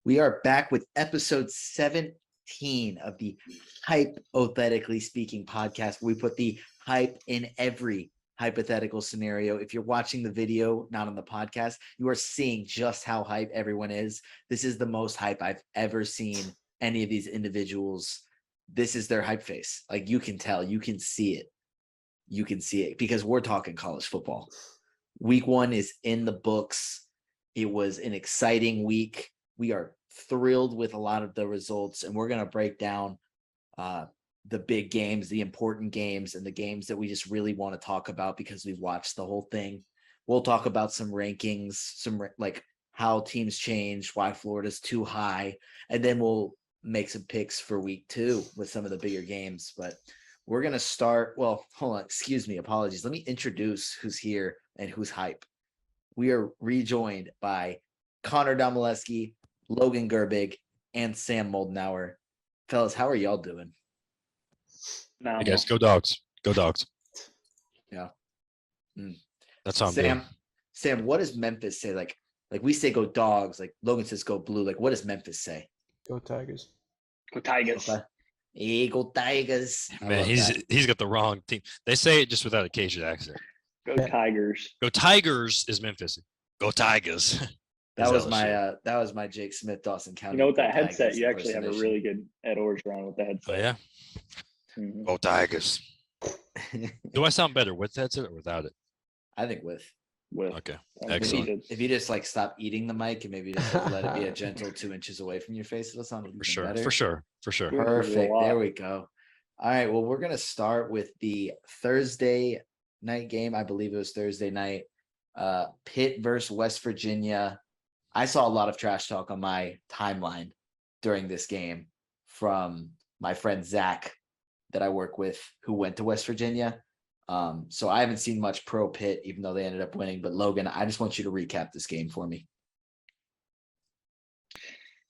We are back with episode 17 of the HYPEothetically Speaking podcast. We put the hype in every hypothetical scenario. If you're watching the video, not on the podcast, you are seeing just how hype everyone is. This is the most hype I've ever seen any of these individuals. This is their hype face. Like, you can tell, you can see it. You can see it because we're talking college football. Week 1 is in the books. It was an exciting week. We are thrilled with a lot of the results, and we're going to break down the big games, the important games, and the games that we just really want to talk about because we've watched the whole thing. We'll talk about some rankings, some like how teams change, why Florida's too high, and then we'll make some picks for week 2 with some of the bigger games. But we're going to start. Well, hold on. Excuse me. Apologies. Let me introduce who's here and who's hype. We are rejoined by Conner Domaleski, Logan Gerbig, and Sam Moldenhauer. Fellas, how are y'all doing? I guess go dogs. Go dogs. Yeah. That's how I'm doing. Sam, what does Memphis say? Like we say go dogs, like Logan says go blue. Like, what does Memphis say? Go Tigers. Go Tigers. Okay. Hey, go Tigers. Man, he's got the wrong team. They say it just without a Cajun accent. Go Tigers. Go Tigers is Memphis. Go Tigers. That was my Jake Smith, Dawson County. You know, with that headset, you actually have a really good Ed Orgeron with the headset. Oh, yeah? Mm-hmm. Go Tigers. Do I sound better with the headset or without it? I think with. Okay. Excellent. If you just like stop eating the mic and maybe just let it be a gentle 2 inches away from your face, it'll sound even better. For sure. Perfect. There we go. All right. Well, we're gonna start with the Thursday night game. I believe it was Thursday night. Pitt versus West Virginia. I saw a lot of trash talk on my timeline during this game from my friend Zach that I work with who went to West Virginia. So I haven't seen much pro Pitt, even though they ended up winning. But Logan, I just want you to recap this game for me.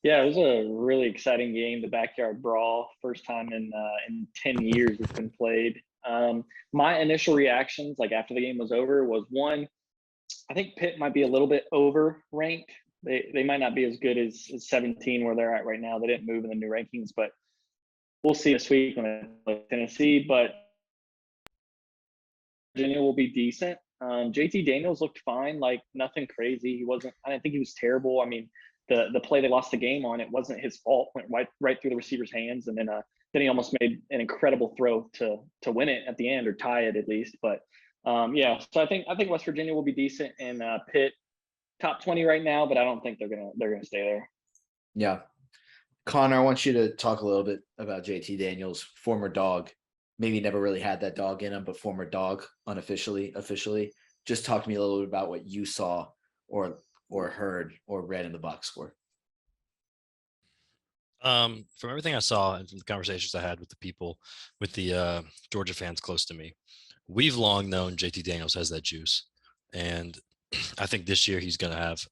Yeah, it was a really exciting game. The backyard brawl, first time in 10 years it's been played. My initial reactions, like after the game was over, was one, I think Pitt might be a little bit overranked. They might not be as good as 17 where they're at right now. They didn't move in the new rankings, but we'll see this week when they play Tennessee. But Virginia will be decent. JT Daniels looked fine, like nothing crazy. I didn't think he was terrible. I mean, the play they lost the game on, it wasn't his fault. Went right through the receiver's hands, and then he almost made an incredible throw to win it at the end or tie it at least. But yeah, so I think West Virginia will be decent, and Pitt top 20 right now, but I don't think they're gonna stay there. Yeah. Conner, I want you to talk a little bit about JT Daniels, former dog. Maybe never really had that dog in him, but former dog unofficially, officially. Just talk to me a little bit about what you saw or heard or read in the box score. From everything I saw and from the conversations I had with the people, with the Georgia fans close to me, we've long known JT Daniels has that juice. And I think this year he's going to have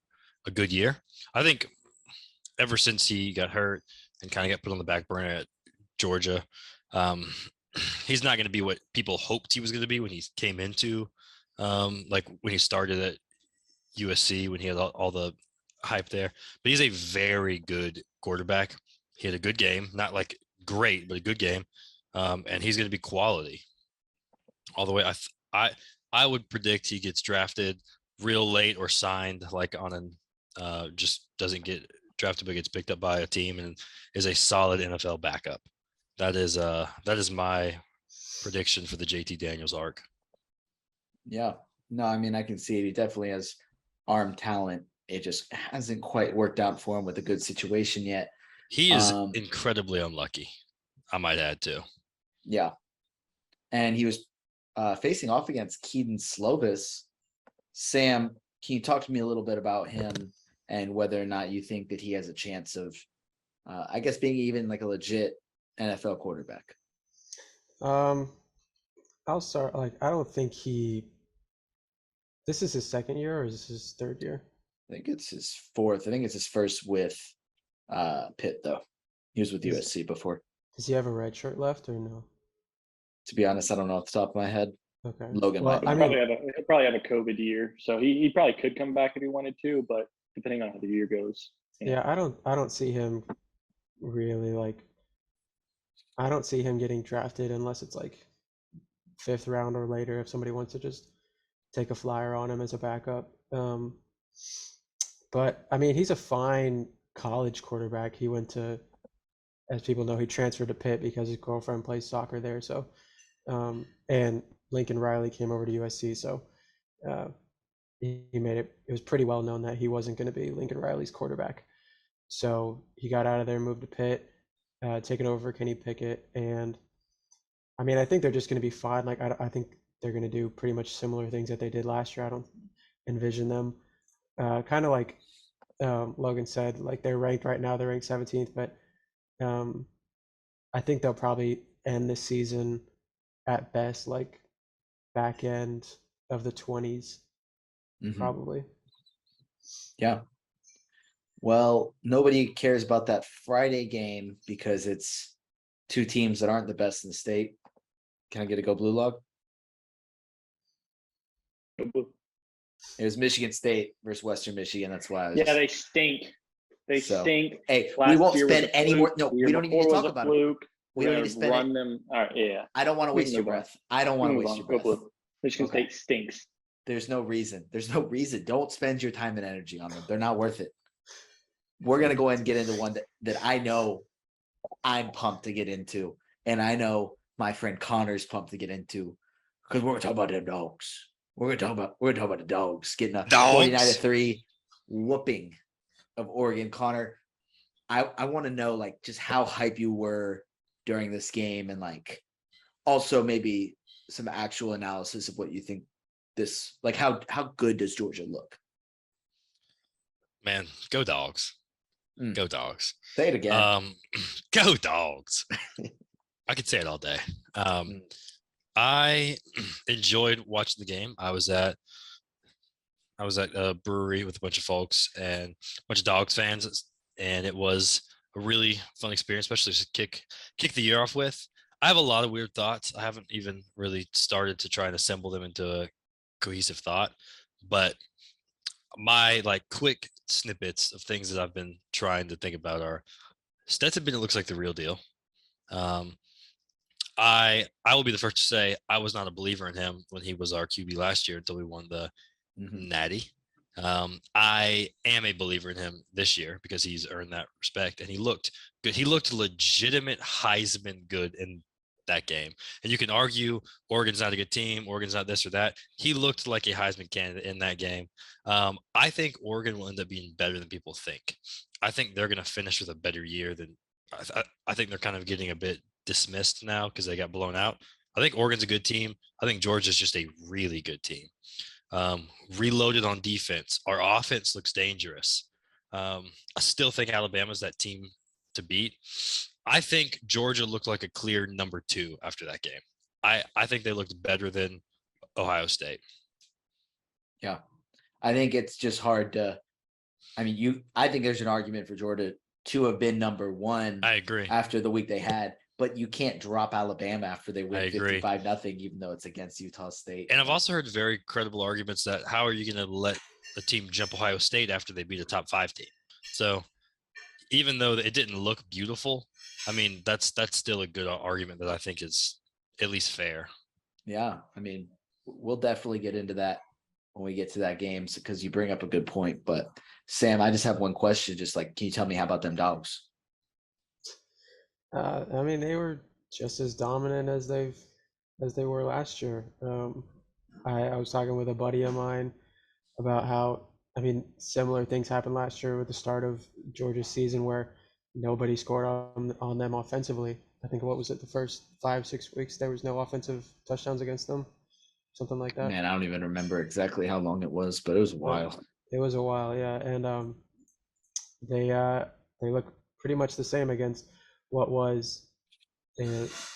a good year. I think ever since he got hurt and kind of got put on the back burner at Georgia, he's not going to be what people hoped he was going to be when he came into, like when he started at USC, when he had all the hype there. But he's a very good quarterback. He had a good game, not like great, but a good game. And he's going to be quality all the way. I would predict he gets drafted real late or signed like on an just doesn't get drafted but gets picked up by a team and is a solid NFL backup. That is my prediction for the JT Daniels arc. Yeah. No, I mean, I can see it. He definitely has arm talent. It just hasn't quite worked out for him with a good situation yet. He is incredibly unlucky, I might add too. Yeah. And he was facing off against Keaton Slovis. Sam, can you talk to me a little bit about him and whether or not you think that he has a chance of, I guess, being even like a legit NFL quarterback? I'll start. I don't think this is his second year or is this his third year? I think it's his fourth. I think it's his first with Pitt, though. He was with USC before. Does he have a red shirt left or no? To be honest, I don't know off the top of my head. Okay. Logan He'll probably have a COVID year, so he probably could come back if he wanted to, but depending on how the year goes. Yeah, I don't see him really like. I don't see him getting drafted unless it's like 5th round or later if somebody wants to just take a flyer on him as a backup. But I mean, he's a fine college quarterback. He went to, as people know, he transferred to Pitt because his girlfriend plays soccer there. So, and Lincoln Riley came over to USC. So, uh, he made it. It was pretty well known that he wasn't going to be Lincoln Riley's quarterback. So he got out of there, moved to Pitt, taken over for Kenny Pickett, and I mean, I think they're just going to be fine. Like, I think they're going to do pretty much similar things that they did last year. I don't envision them kind of like Logan said, like they're ranked right now. They're ranked 17th, but um, I think they'll probably end this season at best, like back end of the 20s, Mhm. probably. Yeah. Well, nobody cares about that Friday game because it's two teams that aren't the best in the state. Can I get a go blue log? It was Michigan State versus Western Michigan. That's why I was Yeah, just, they stink. They So, stink. hey, we Last won't year was spend a any more. fluke. No, The year we don't even need to before talk was a about it. fluke. We We're don't need gonna to spend run it. them. All right, yeah. I don't want to We waste can your move on. breath. I don't want to Move waste on. your Go breath. blue. Michigan Okay. State stinks. There's no reason. There's no reason. Don't spend your time and energy on them. They're not worth it. We're gonna go ahead and get into one that I know I'm pumped to get into, and I know my friend Connor's pumped to get into, because we're gonna talk about them dogs. We're gonna talk about the dogs getting a Dogs. 49-3 whooping of Oregon. Connor, I want to know like just how hype you were during this game, and like also maybe some actual analysis of what you think this, like how good does Georgia look? Man, go Dogs. Mm. Go Dogs. Say it again. Go Dogs. I could say it all day. Mm. I enjoyed watching the game. I was at a brewery with a bunch of folks and a bunch of Dogs fans, and it was a really fun experience, especially to kick the year off with. I have a lot of weird thoughts. I haven't even really started to try and assemble them into a cohesive thought, but my like quick snippets of things that I've been trying to think about are Stetson Bennett looks like the real deal. I will be the first to say I was not a believer in him when he was our QB last year until we won the Natty. I am a believer in him this year because he's earned that respect, and he looked good. He looked legitimate Heisman good in that game. And you can argue Oregon's not a good team, Oregon's not this or that. He looked like a Heisman candidate in that game. I think Oregon will end up being better than people think. I think they're going to finish with a better year than I think they're kind of getting a bit dismissed now because they got blown out. I think Oregon's a good team. I think Georgia's just a really good team. Reloaded on defense. Our offense looks dangerous. I still think Alabama's that team to beat. I think Georgia looked like a clear number 2 after that game. I think they looked better than Ohio State. Yeah. I think it's just hard to, I think there's an argument for Georgia to have been number 1. I agree. After the week they had, but you can't drop Alabama after they win 55-0, even though it's against Utah State. And I've also heard very credible arguments that how are you going to let a team jump Ohio State after they beat a top 5 team? So even though it didn't look beautiful, I mean, that's still a good argument that I think is at least fair. Yeah. I mean, we'll definitely get into that when we get to that game because you bring up a good point. But Sam, I just have one question. Just like, can you tell me how about them dogs? I mean, they were just as dominant as they were last year. I was talking with a buddy of mine about how, I mean, similar things happened last year with the start of Georgia's season where nobody scored on them offensively. I think what was it, the first 5-6 weeks there was no offensive touchdowns against them, something like that. Man, I don't even remember exactly how long it was, but it was a while. It was a while, yeah, and they look pretty much the same against what was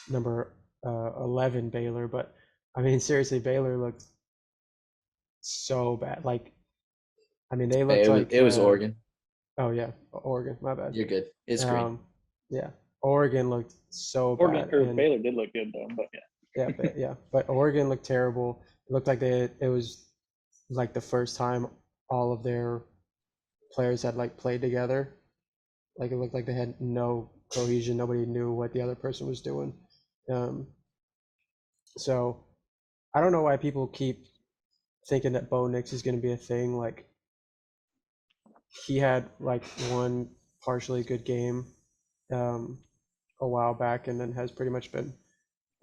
number 11 Baylor, but I mean seriously, Baylor looked so bad. Like, I mean they looked it was Oregon. Oh yeah, Oregon. My bad. You're good. It's green. Yeah, Oregon looked so bad. Baylor did look good though, but yeah. Yeah, but Oregon looked terrible. It looked like it was like the first time all of their players had like played together. Like it looked like they had no cohesion. Nobody knew what the other person was doing. So I don't know why people keep thinking that Bo Nix is going to be a thing. Like he had like one partially good game a while back, and then has pretty much been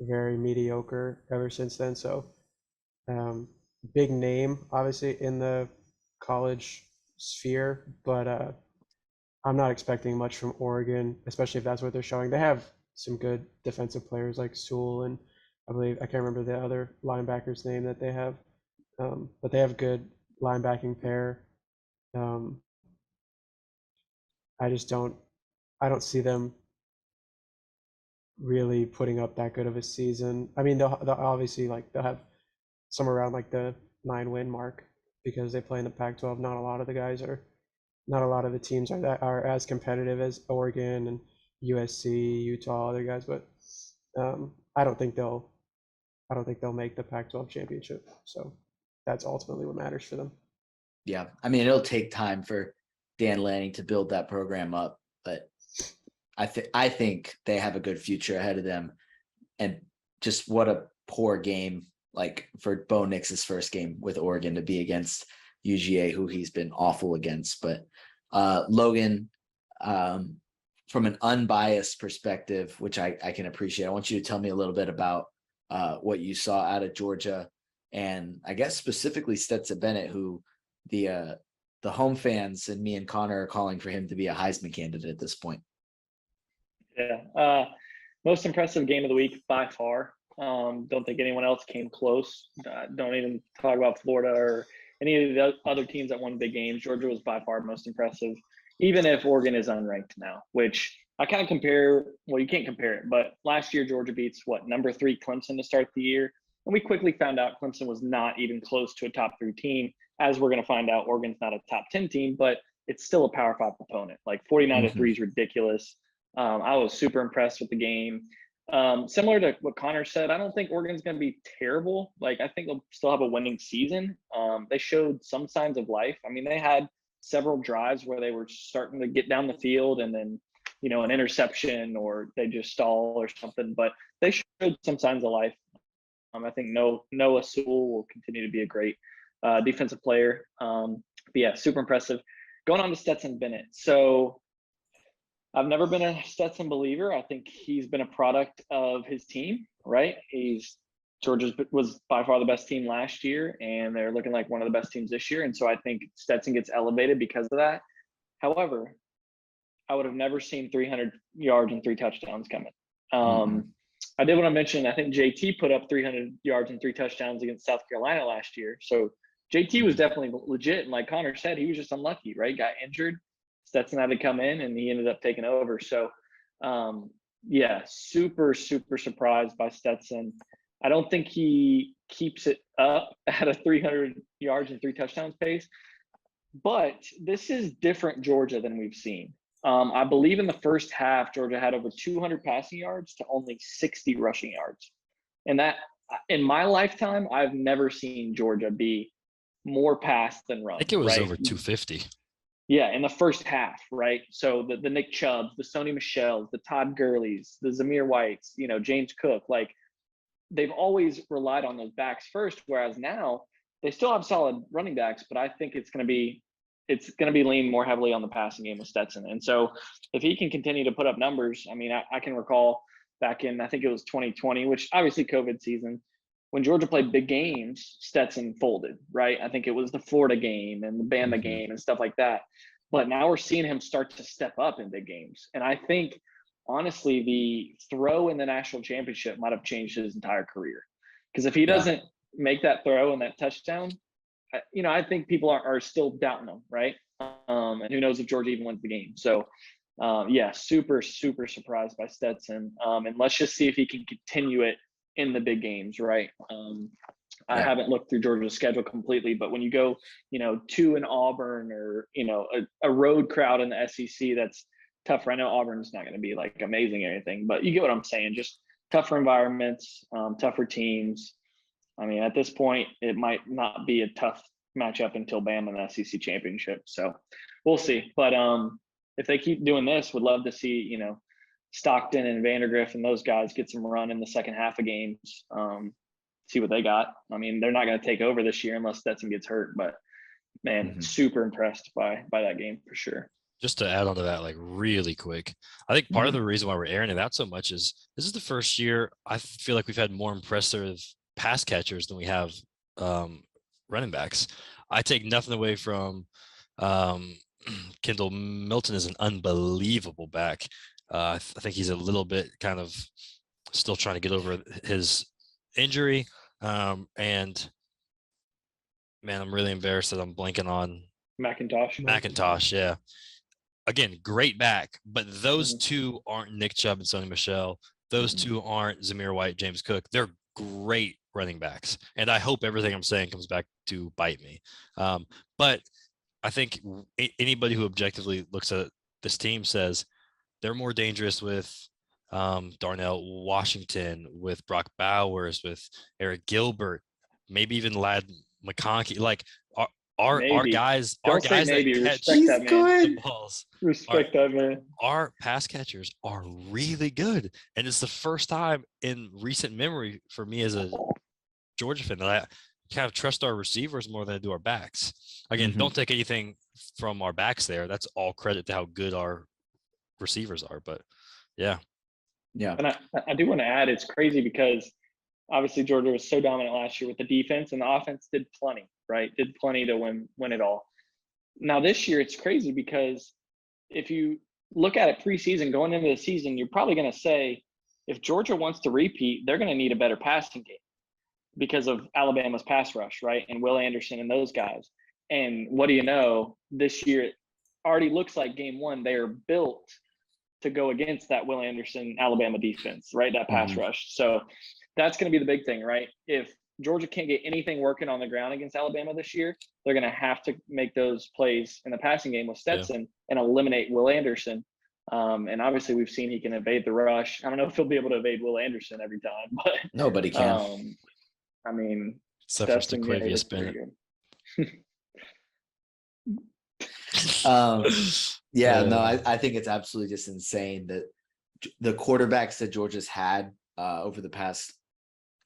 very mediocre ever since then. So big name, obviously, in the college sphere, but I'm not expecting much from Oregon, especially if that's what they're showing. They have some good defensive players like Sewell, and I believe, I can't remember the other linebacker's name that they have, but they have good linebacking pair. I don't see them really putting up that good of a season. I mean, they'll obviously like they'll have somewhere around like the 9-win mark because they play in the Pac-12. Not a lot of the teams are as competitive as Oregon and USC, Utah, other guys, but I don't think they'll make the Pac-12 championship. So that's ultimately what matters for them. Yeah, I mean, it'll take time for Dan Lanning to build that program up, but I think they have a good future ahead of them. And just what a poor game, like for Bo Nix's first game with Oregon to be against UGA, who he's been awful against. But Logan, from an unbiased perspective, which I can appreciate, I want you to tell me a little bit about what you saw out of Georgia, and I guess specifically Stetson Bennett, who the home fans and me and Connor are calling for him to be a Heisman candidate at this point. Yeah. Most impressive game of the week by far. Don't think anyone else came close. Don't even talk about Florida or any of the other teams that won big games. Georgia was by far most impressive, even if Oregon is unranked now, which I kind of compare. Well, you can't compare it, but last year Georgia beats number 3 Clemson to start the year. And we quickly found out Clemson was not even close to a top 3 team. As we're going to find out, Oregon's not a top 10 team, but it's still a Power 5 opponent. Like 49-3 is ridiculous. I was super impressed with the game. Similar to what Connor said, I don't think Oregon's going to be terrible. Like, I think they'll still have a winning season. They showed some signs of life. I mean, they had several drives where they were starting to get down the field and then, an interception or they just stall or something, but they showed some signs of life. I think Noah Sewell will continue to be a great defensive player. But yeah, super impressive. Going on to Stetson Bennett. So I've never been a Stetson believer. I think he's been a product of his team, right? Georgia was by far the best team last year, and they're looking like one of the best teams this year. And so I think Stetson gets elevated because of that. However, I would have never seen 300 yards and 3 touchdowns coming. I did want to mention, I think JT put up 300 yards and 3 touchdowns against South Carolina last year. So JT was definitely legit. And like Connor said, he was just unlucky, right? Got injured. Stetson had to come in and he ended up taking over. So yeah, super, super surprised by Stetson. I don't think he keeps it up at a 300 yards and 3 touchdowns pace, but this is different Georgia than we've seen. I believe in the first half, Georgia had over 200 passing yards to only 60 rushing yards. And that, in my lifetime, I've never seen Georgia be more pass than run. I think it was right? over 250. Yeah, in the first half, right? So the Nick Chubbs, the Sony Michels, the Todd Gurleys, the Zamir Whites, James Cook, like they've always relied on those backs first, whereas now they still have solid running backs, but I think it's going to be leaned more heavily on the passing game with Stetson. And so if he can continue to put up numbers, I mean, I can recall back in, I think it was 2020, which obviously COVID season, when Georgia played big games, Stetson folded, right? I think it was the Florida game and the Bama game and stuff like that. But now we're seeing him start to step up in big games. And I think, honestly, the throw in the national championship might have changed his entire career. Because if he doesn't make that throw and that touchdown, I think people are still doubting him, right? And who knows if Georgia even wins the game. So, yeah, super, super surprised by Stetson. And let's just see if he can continue it in the big games, right? I haven't looked through Georgia's schedule completely, but when you go, to an Auburn or, a road crowd in the SEC, that's tougher. I know Auburn's not going to be like amazing or anything, but you get what I'm saying. Just tougher environments, tougher teams. I mean, at this point, it might not be a tough match up until Bama in the SEC championship. So we'll see. But if they keep doing this, would love to see, Stockton and Vandergriff and those guys get some run in the second half of games. See what they got. I mean, they're not going to take over this year unless Stetson gets hurt, but man, super impressed by that game for sure. Just to add on to that, like really quick, I think part of the reason why we're airing it out so much is this is the first year I feel like we've had more impressive pass catchers than we have running backs. I take nothing away from Kendall Milton is an unbelievable back. I think he's a little bit kind of still trying to get over his injury. And man, I'm really embarrassed that I'm blanking on McIntosh. Yeah. Again, great back, but those two aren't Nick Chubb and Sonny Michel. Those two aren't Zamir White, James Cook. They're great running backs. And I hope everything I'm saying comes back to bite me. But I think anybody who objectively looks at this team says they're more dangerous with Darnell Washington, with Brock Bowers, with Eric Gilbert, maybe even Ladd McConkey. Like our guys that catch the balls. Respect that, man. Our pass catchers are really good. And it's the first time in recent memory for me as a Georgia fan that I kind of trust our receivers more than I do our backs. Again, don't take anything from our backs there. That's all credit to how good our receivers are. But yeah. And I do want to add, it's crazy because obviously Georgia was so dominant last year with the defense, and the offense did plenty, right? Did plenty to win it all. Now this year it's crazy because if you look at it preseason going into the season, you're probably going to say if Georgia wants to repeat, they're going to need a better passing game because of Alabama's pass rush, right? And Will Anderson and those guys. And what do you know? This year it already looks like game one, they are built to go against that Will Anderson Alabama defense, right? That pass rush. So that's going to be the big thing, right? If Georgia can't get anything working on the ground against Alabama this year, they're going to have to make those plays in the passing game with Stetson and eliminate Will Anderson. And obviously we've seen he can evade the rush. I don't know if he'll be able to evade Will Anderson every time, but nobody can. I mean, except for Staquavius Bennett. I think it's absolutely just insane that the quarterbacks that Georgia's had over the past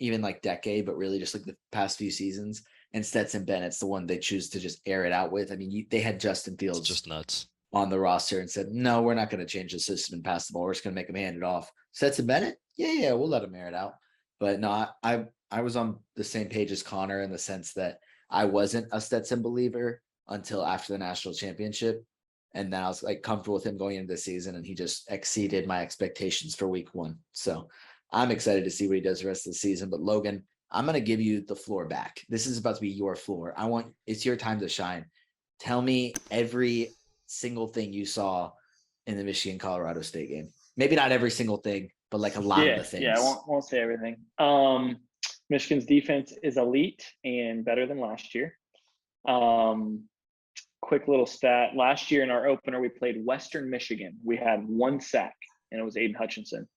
even like decade, but really just like the past few seasons, and Stetson Bennett's the one they choose to just air it out with. I mean, they had Justin Fields just nuts on the roster and said, no, we're not going to change the system and pass the ball. We're just going to make him hand it off. Stetson Bennett, yeah, we'll let him air it out. But no, I was on the same page as Connor in the sense that I wasn't a Stetson believer until after the national championship. And then I was like comfortable with him going into the season, and he just exceeded my expectations for week one. So I'm excited to see what he does the rest of the season. But Logan, I'm going to give you the floor back. This is about to be your floor. It's your time to shine. Tell me every single thing you saw in the Michigan-Colorado State game. Maybe not every single thing, but like a lot of the things. Yeah, I won't say everything. Michigan's defense is elite and better than last year. Quick little stat. Last year in our opener, we played Western Michigan. We had 1 sack, and it was Aiden Hutchinson.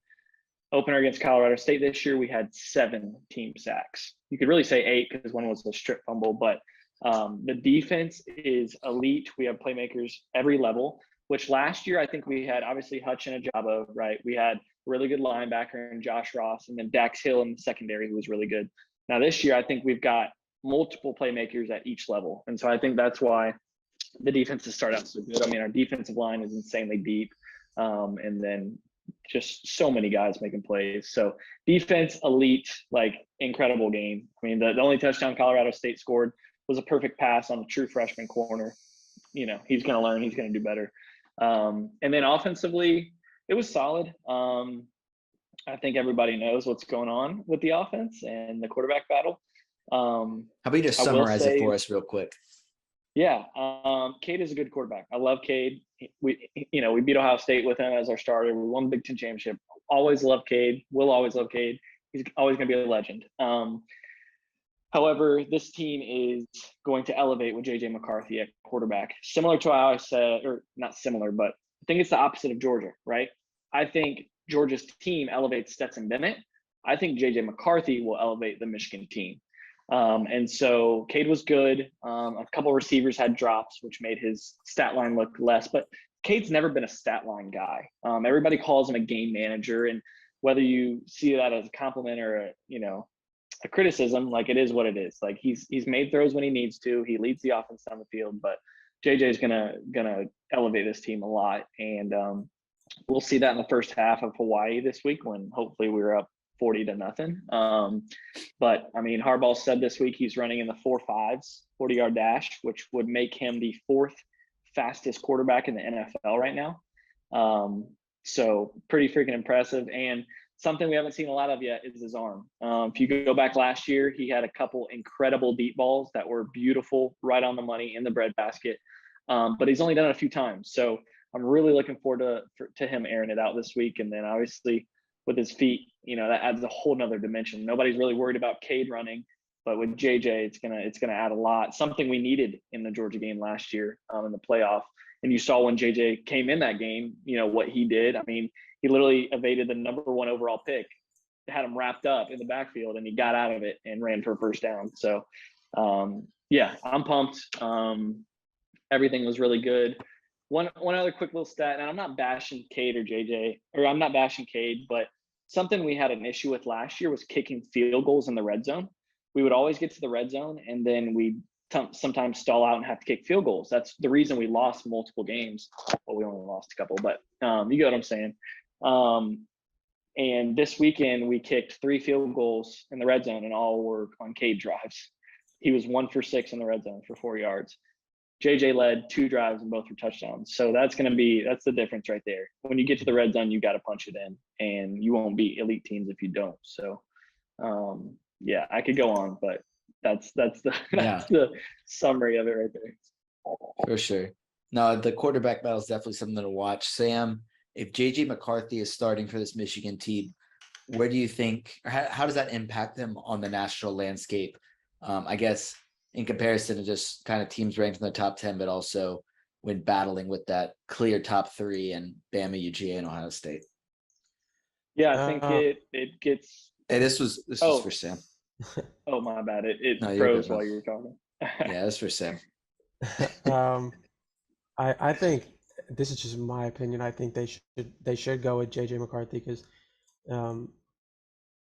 Opener against Colorado State this year, we had 7 team sacks. You could really say 8 because one was a strip fumble, but the defense is elite. We have playmakers every level, which last year I think we had obviously Hutch and Ajabo, right? We had a really good linebacker in Josh Ross, and then Dax Hill in the secondary who was really good. Now this year I think we've got multiple playmakers at each level. And so I think that's why the defense has started out so good. I mean, our defensive line is insanely deep. And then just so many guys making plays. So defense, elite, like incredible game. I mean, the only touchdown Colorado State scored was a perfect pass on a true freshman corner. You know, he's going to learn, he's going to do better. And then offensively, it was solid. I think everybody knows what's going on with the offense and the quarterback battle. How about you just summarize it for us real quick? Yeah. Cade is a good quarterback. I love Cade. We beat Ohio State with him as our starter. We won the Big Ten championship. Always love Cade. Will always love Cade. He's always going to be a legend. However, this team is going to elevate with JJ McCarthy at quarterback. Similar to how I said, or not similar, but I think it's the opposite of Georgia, right? I think Georgia's team elevates Stetson Bennett. I think JJ McCarthy will elevate the Michigan team. And so Cade was good. A couple receivers had drops, which made his stat line look less. But Cade's never been a stat line guy. Everybody calls him a game manager, and whether you see that as a compliment or a criticism, like, it is what it is. Like, he's made throws when he needs to. He leads the offense down the field, but JJ is gonna elevate this team a lot, and we'll see that in the first half of Hawaii this week, when hopefully we're up 40-0. But I mean, Harbaugh said this week he's running in the 4.5s, 40-yard dash, which would make him the 4th fastest quarterback in the NFL right now. So pretty freaking impressive. And something we haven't seen a lot of yet is his arm. If you go back last year, he had a couple incredible deep balls that were beautiful, right on the money in the breadbasket. But he's only done it a few times. So I'm really looking forward to him airing it out this week. And then obviously with his feet, that adds a whole nother dimension. Nobody's really worried about Cade running, but with JJ, it's gonna add a lot. Something we needed in the Georgia game last year in the playoff. And you saw when JJ came in that game, what he did. I mean, he literally evaded the number 1 overall pick, had him wrapped up in the backfield, and he got out of it and ran for a first down. So, yeah, I'm pumped. Everything was really good. One other quick little stat, and I'm not bashing Cade or JJ, or I'm not bashing Cade, but something we had an issue with last year was kicking field goals in the red zone. We would always get to the red zone, and then we sometimes stall out and have to kick field goals. That's the reason we lost multiple games. Well, we only lost a couple, but you get what I'm saying. And this weekend we kicked 3 field goals in the red zone, and all were on Cade drives. He was 1 for 6 in the red zone for 4 yards. JJ led 2 drives and both were touchdowns. So that's the difference right there. When you get to the red zone, you got to punch it in, and you won't beat elite teams if you don't. So, yeah, I could go on, but that's the summary of it right there. For sure. No, the quarterback battle is definitely something to watch. Sam, if JJ McCarthy is starting for this Michigan team, where do you think, or how does that impact them on the national landscape? I guess in comparison to just kind of teams ranked in the top 10, but also when battling with that clear top 3 and Bama, UGA, and Ohio State. Yeah, I think it gets. Hey, this was for Sam. Oh, my bad. It No, froze while you were talking. Yeah, that's for Sam. I think this is just my opinion. I think they should go with JJ McCarthy because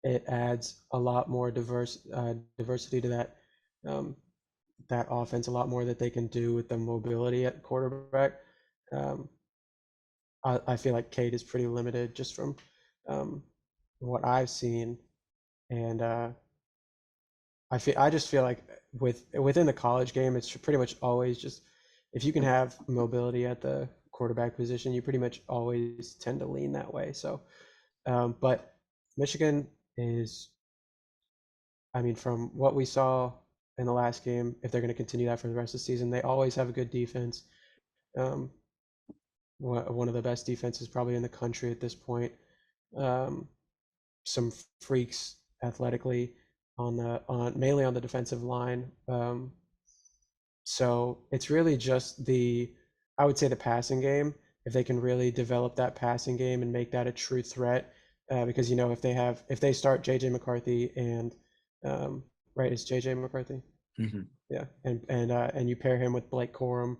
it adds a lot more diversity to that offense, a lot more that they can do with the mobility at quarterback. I feel like Cade is pretty limited just from what I've seen, and I just feel like within the college game, it's pretty much always just if you can have mobility at the quarterback position, you pretty much always tend to lean that way. So, but Michigan is, I mean, from what we saw in the last game, if they're going to continue that for the rest of the season, they always have a good defense. One of the best defenses probably in the country at this point. Some freaks athletically mainly on the defensive line. So it's really just I would say the passing game. If they can really develop that passing game and make that a true threat, because if they start JJ McCarthy and right, it's JJ McCarthy. Mm-hmm. Yeah, and you pair him with Blake Corum,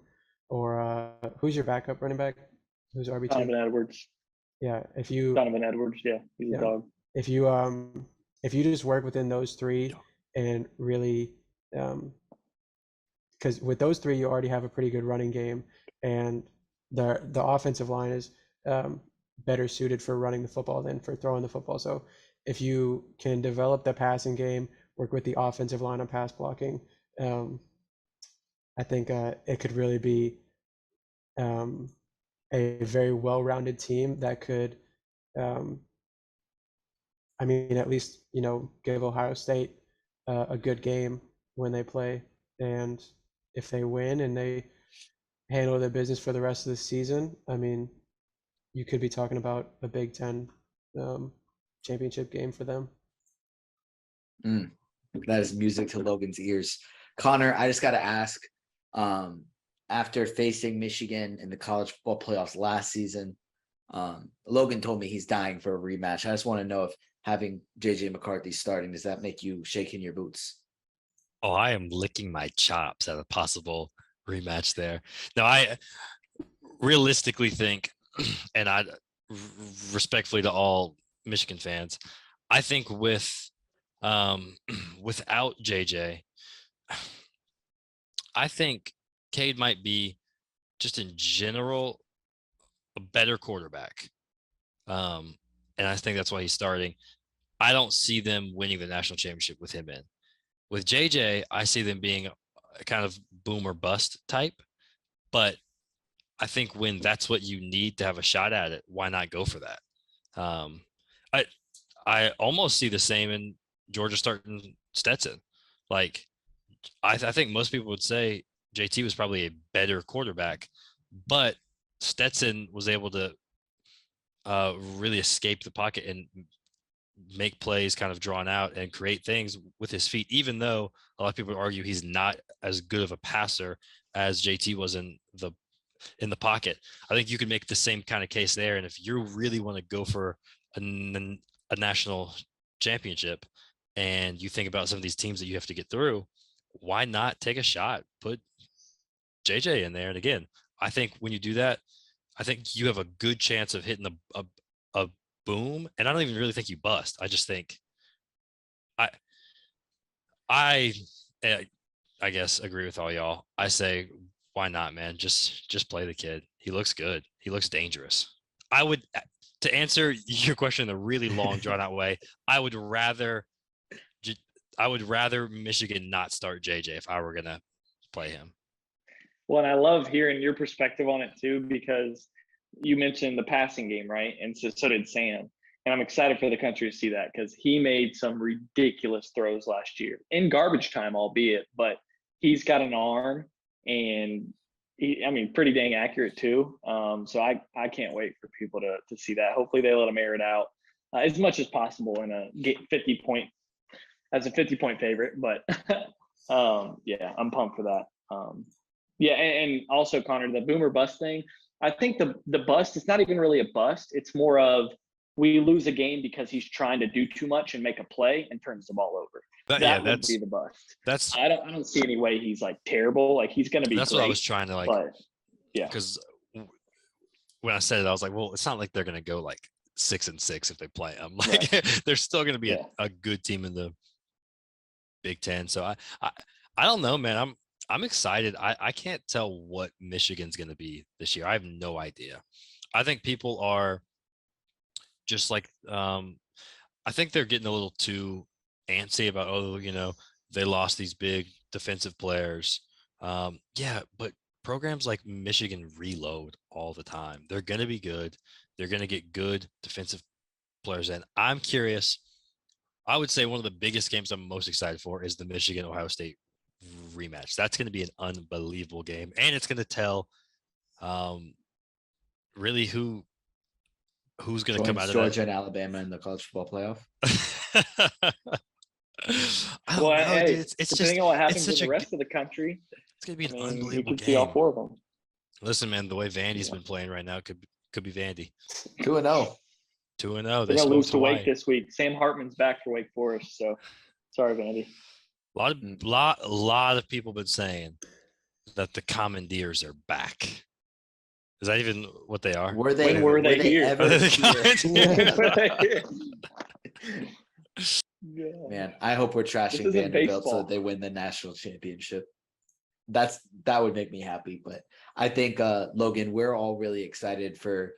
or who's your backup running back? Who's RB2? Donovan Edwards. Yeah, Donovan Edwards, yeah, he's a dog. If you just work within those 3 and really, because with those 3 you already have a pretty good running game, and the offensive line is better suited for running the football than for throwing the football. So if you can develop the passing game, work with the offensive line on pass blocking, I think it could really be a very well-rounded team that could, I mean, at least, give Ohio State a good game when they play. And if they win and they handle their business for the rest of the season, I mean, you could be talking about a Big Ten championship game for them. That is music to Logan's ears. Conner, I just got to ask, after facing Michigan in the college football playoffs last season, Logan told me he's dying for a rematch. I just want to know if having JJ McCarthy starting, does that make you shake in your boots? Oh, I am licking my chops at a possible rematch there. Now, I realistically think, and I respectfully to all Michigan fans, I think without JJ, I think Cade might be just in general a better quarterback. And I think that's why he's starting. I don't see them winning the national championship with him in. With JJ, I see them being a kind of boom or bust type. But I think when that's what you need to have a shot at it, why not go for that? Um, I almost see the same in Georgia starting Stetson. Like I think most people would say JT was probably a better quarterback, but Stetson was able to really escape the pocket and make plays kind of drawn out and create things with his feet, even though a lot of people argue he's not as good of a passer as JT was in the pocket. I think you can make the same kind of case there. And if you really want to go for a national championship and you think about some of these teams that you have to get through, why not take a shot? Put JJ in there. And again, I think when you do that, I think you have a good chance of hitting a boom. And I don't even really think you bust. I just think I guess agree with all y'all. I say, why not, man? Just play the kid. He looks good. He looks dangerous. I would, to answer your question in a really long, drawn out way, I would rather Michigan not start JJ if I were gonna play him. Well, and I love hearing your perspective on it too, because you mentioned the passing game, right? And so did Sam. And I'm excited for the country to see that because he made some ridiculous throws last year in garbage time, albeit, but he's got an arm and pretty dang accurate too. So I can't wait for people to see that. Hopefully they let him air it out as much as possible in a 50 point favorite. But yeah, I'm pumped for that. Yeah, and also Connor, the boomer bust thing. I think the bust is not even really a bust. It's more of we lose a game because he's trying to do too much and make a play and turns the ball over. That would be the bust. I don't see any way he's like terrible. Like he's going to be. That's great, what I was trying to like. But, yeah. Because when I said it, I was like, well, it's not like they're going to go like 6-6 if they play him. Like right. They're still going to be a good team in the Big Ten. So I don't know, man. I'm excited. I can't tell what Michigan's going to be this year. I have no idea. I think people are just like, I think they're getting a little too antsy about, they lost these big defensive players. Yeah, but programs like Michigan reload all the time. They're going to be good. They're going to get good defensive players in. I'm curious. I would say one of the biggest games I'm most excited for is the Michigan-Ohio State rematch. That's going to be an unbelievable game, and it's going to tell really who's going to come out of Georgia and Alabama in the college football playoff. I don't know, hey, dude. It's depending just on what happens in the rest of the country, it's going to be an unbelievable you can game. see all four of them. Listen, man, the way Vandy's been playing right now could be Vandy. 2-0. 2-0. They're gonna lose to Wake this week. Sam Hartman's back for Wake Forest, so sorry, Vandy. A lot of people been saying that the Commandeers are back. Is that even what they are? Were they here? Ever here? Man, I hope we're trashing Vanderbilt so that they win the national championship. That would make me happy. But I think Logan, we're all really excited for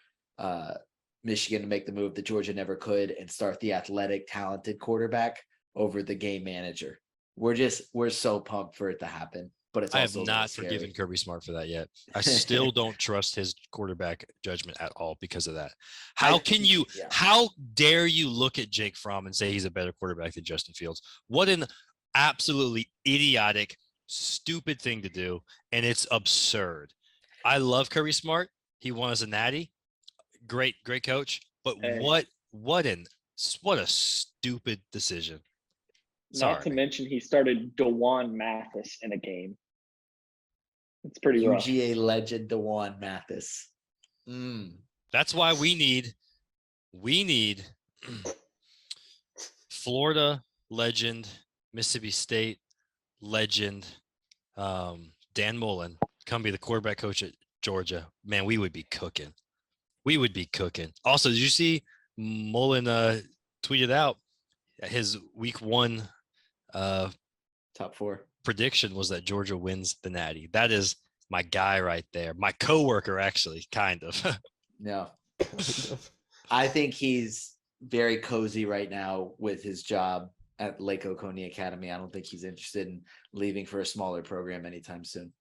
Michigan to make the move that Georgia never could and start the athletic, talented quarterback over the game manager. We're so pumped for it to happen. But it's also I have not forgiven Kirby Smart for that yet. I still don't trust his quarterback judgment at all because of that. How dare you look at Jake Fromm and say he's a better quarterback than Justin Fields? What an absolutely idiotic, stupid thing to do. And it's absurd. I love Kirby Smart. He won us a natty. Great coach. But what a stupid decision. Not to mention he started DeJuan Mathis in a game. It's pretty rough. UGA legend DeJuan Mathis. That's why we need Florida legend, Mississippi State legend, Dan Mullen, come be the quarterback coach at Georgia, man, we would be cooking. We would be cooking. Also, did you see Mullen tweeted out his week 1 Top 4. prediction was that Georgia wins the Natty. That is my guy right there. My coworker, actually, kind of. No, Kind of. I think he's very cozy right now with his job at Lake Oconee Academy. I don't think he's interested in leaving for a smaller program anytime soon.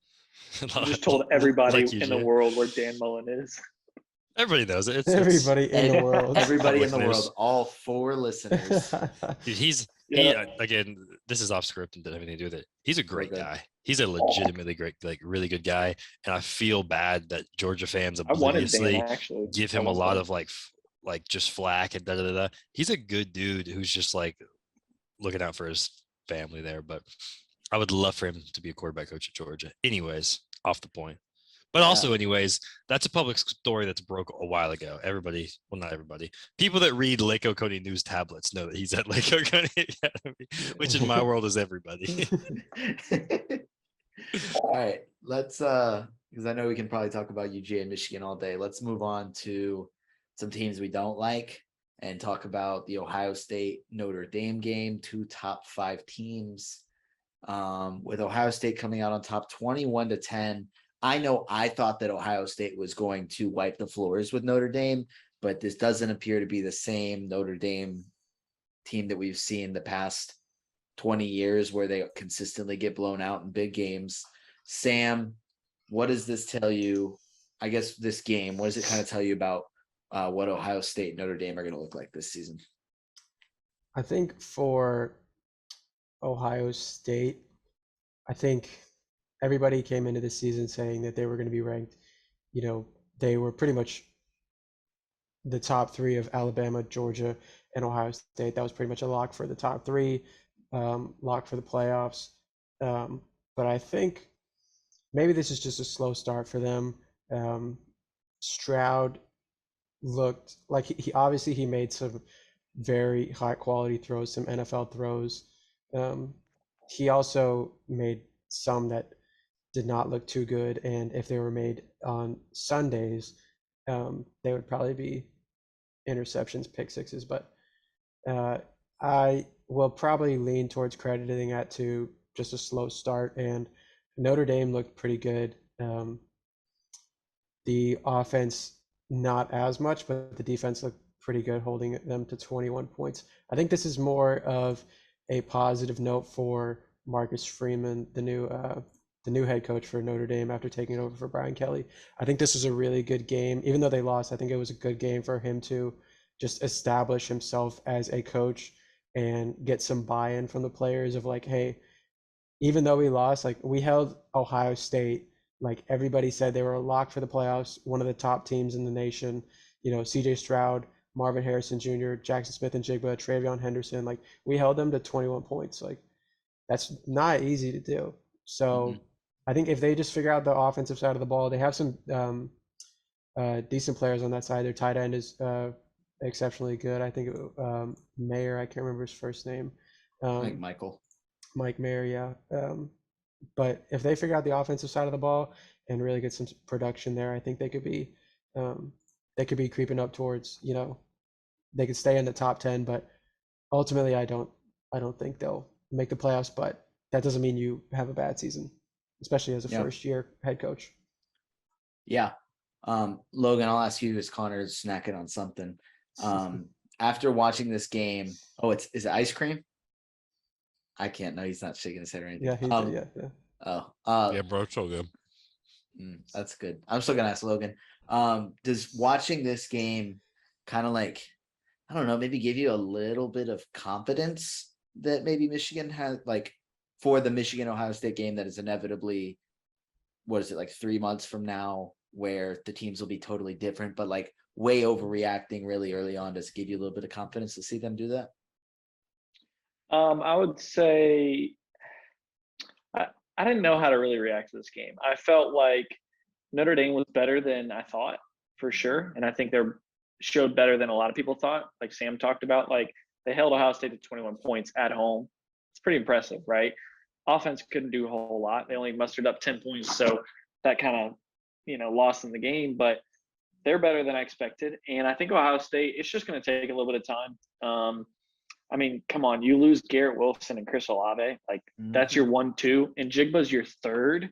You just told everybody Like in the UGA. world where Dan Mullen is. Everybody knows it. It's Everybody in the world. Everybody in the Public news. world, all 4 listeners. Dude, he Yeah. again, this is off script and doesn't have anything to do with it. He's a great good. guy. He's a legitimately great, like really good guy. And I feel bad that Georgia fans I wanted Dan obliviously actually. give I him a wanted lot Dan. of like just flack and da da da da. He's a good dude who's just like looking out for his family there. But I would love for him to be a quarterback coach at Georgia. Anyways, off the point. But also, anyways, that's a public story that's broke a while ago. Everybody, well, not everybody, people that read Lake Oconee news tablets know that he's at Lake Oconee Academy, which in my world is everybody. All right, let's because I know we can probably talk about UGA and Michigan all day. Let's move on to some teams we don't like and talk about the Ohio State Notre Dame game, 2 top 5 teams. With Ohio State coming out on top 21-10. I know I thought that Ohio State was going to wipe the floors with Notre Dame, but this doesn't appear to be the same Notre Dame team that we've seen the past 20 years where they consistently get blown out in big games. Sam, what does this tell you? I guess this game, what does it kind of tell you about what Ohio State and Notre Dame are going to look like this season? I think for Ohio State, I think everybody came into the season saying that they were going to be ranked. You know, they were pretty much the top 3 of Alabama, Georgia, and Ohio State. That was pretty much a lock for the top 3, lock for the playoffs. But I think maybe this is just a slow start for them. Stroud looked like he obviously he made some very high quality throws, some NFL throws. He also made some that did not look too good, and if they were made on Sundays, they would probably be interceptions, pick sixes. But I will probably lean towards crediting that to just a slow start, and Notre Dame looked pretty good. The offense not as much, but the defense looked pretty good, holding them to 21 points. I think this is more of a positive note for Marcus Freeman, the new head coach for Notre Dame after taking over for Brian Kelly. I think this is a really good game. Even though they lost, I think it was a good game for him to just establish himself as a coach and get some buy-in from the players of like, hey, even though we lost, like we held Ohio State, like everybody said they were a lock for the playoffs, one of the top teams in the nation. You know, CJ Stroud, Marvin Harrison Jr., Jackson Smith and Jigba, Travion Henderson, like we held them to 21 points. Like that's not easy to do. So I think if they just figure out the offensive side of the ball, they have some decent players on that side. Their tight end is exceptionally good. I think Mayer, I can't remember his first name. Like Michael. Mike Mayer, yeah. But if they figure out the offensive side of the ball and really get some production there, I think they could be creeping up towards, you know, they could stay in the top 10. But ultimately, I don't think they'll make the playoffs. But that doesn't mean you have a bad season, especially as a first-year head coach. Yeah. Logan, I'll ask you as Connor's snacking on something. After watching this game, is it ice cream? I can't know. He's not shaking his head or anything. Yeah, he did. Yeah. Yeah, bro, it's so good. That's good. I'm still gonna ask Logan. Does watching this game kind of like, I don't know, maybe give you a little bit of confidence that maybe Michigan has, like for the Michigan Ohio State game that is inevitably, what is it, like 3 months from now, where the teams will be totally different, but like way overreacting really early on? Does it give you a little bit of confidence to see them do that? I would say I didn't know how to really react to this game. I felt like Notre Dame was better than I thought, for sure. And I think they showed better than a lot of people thought. Like Sam talked about, like they held Ohio State to 21 points at home. It's pretty impressive, right? offense couldn't do a whole lot. They only mustered up 10 points, so that kind of, lost in the game. But they're better than I expected, and I think Ohio State. It's just going to take a little bit of time. I mean, come on, you lose Garrett Wilson and Chris Olave, like that's your 1-2, and Jigba's your third,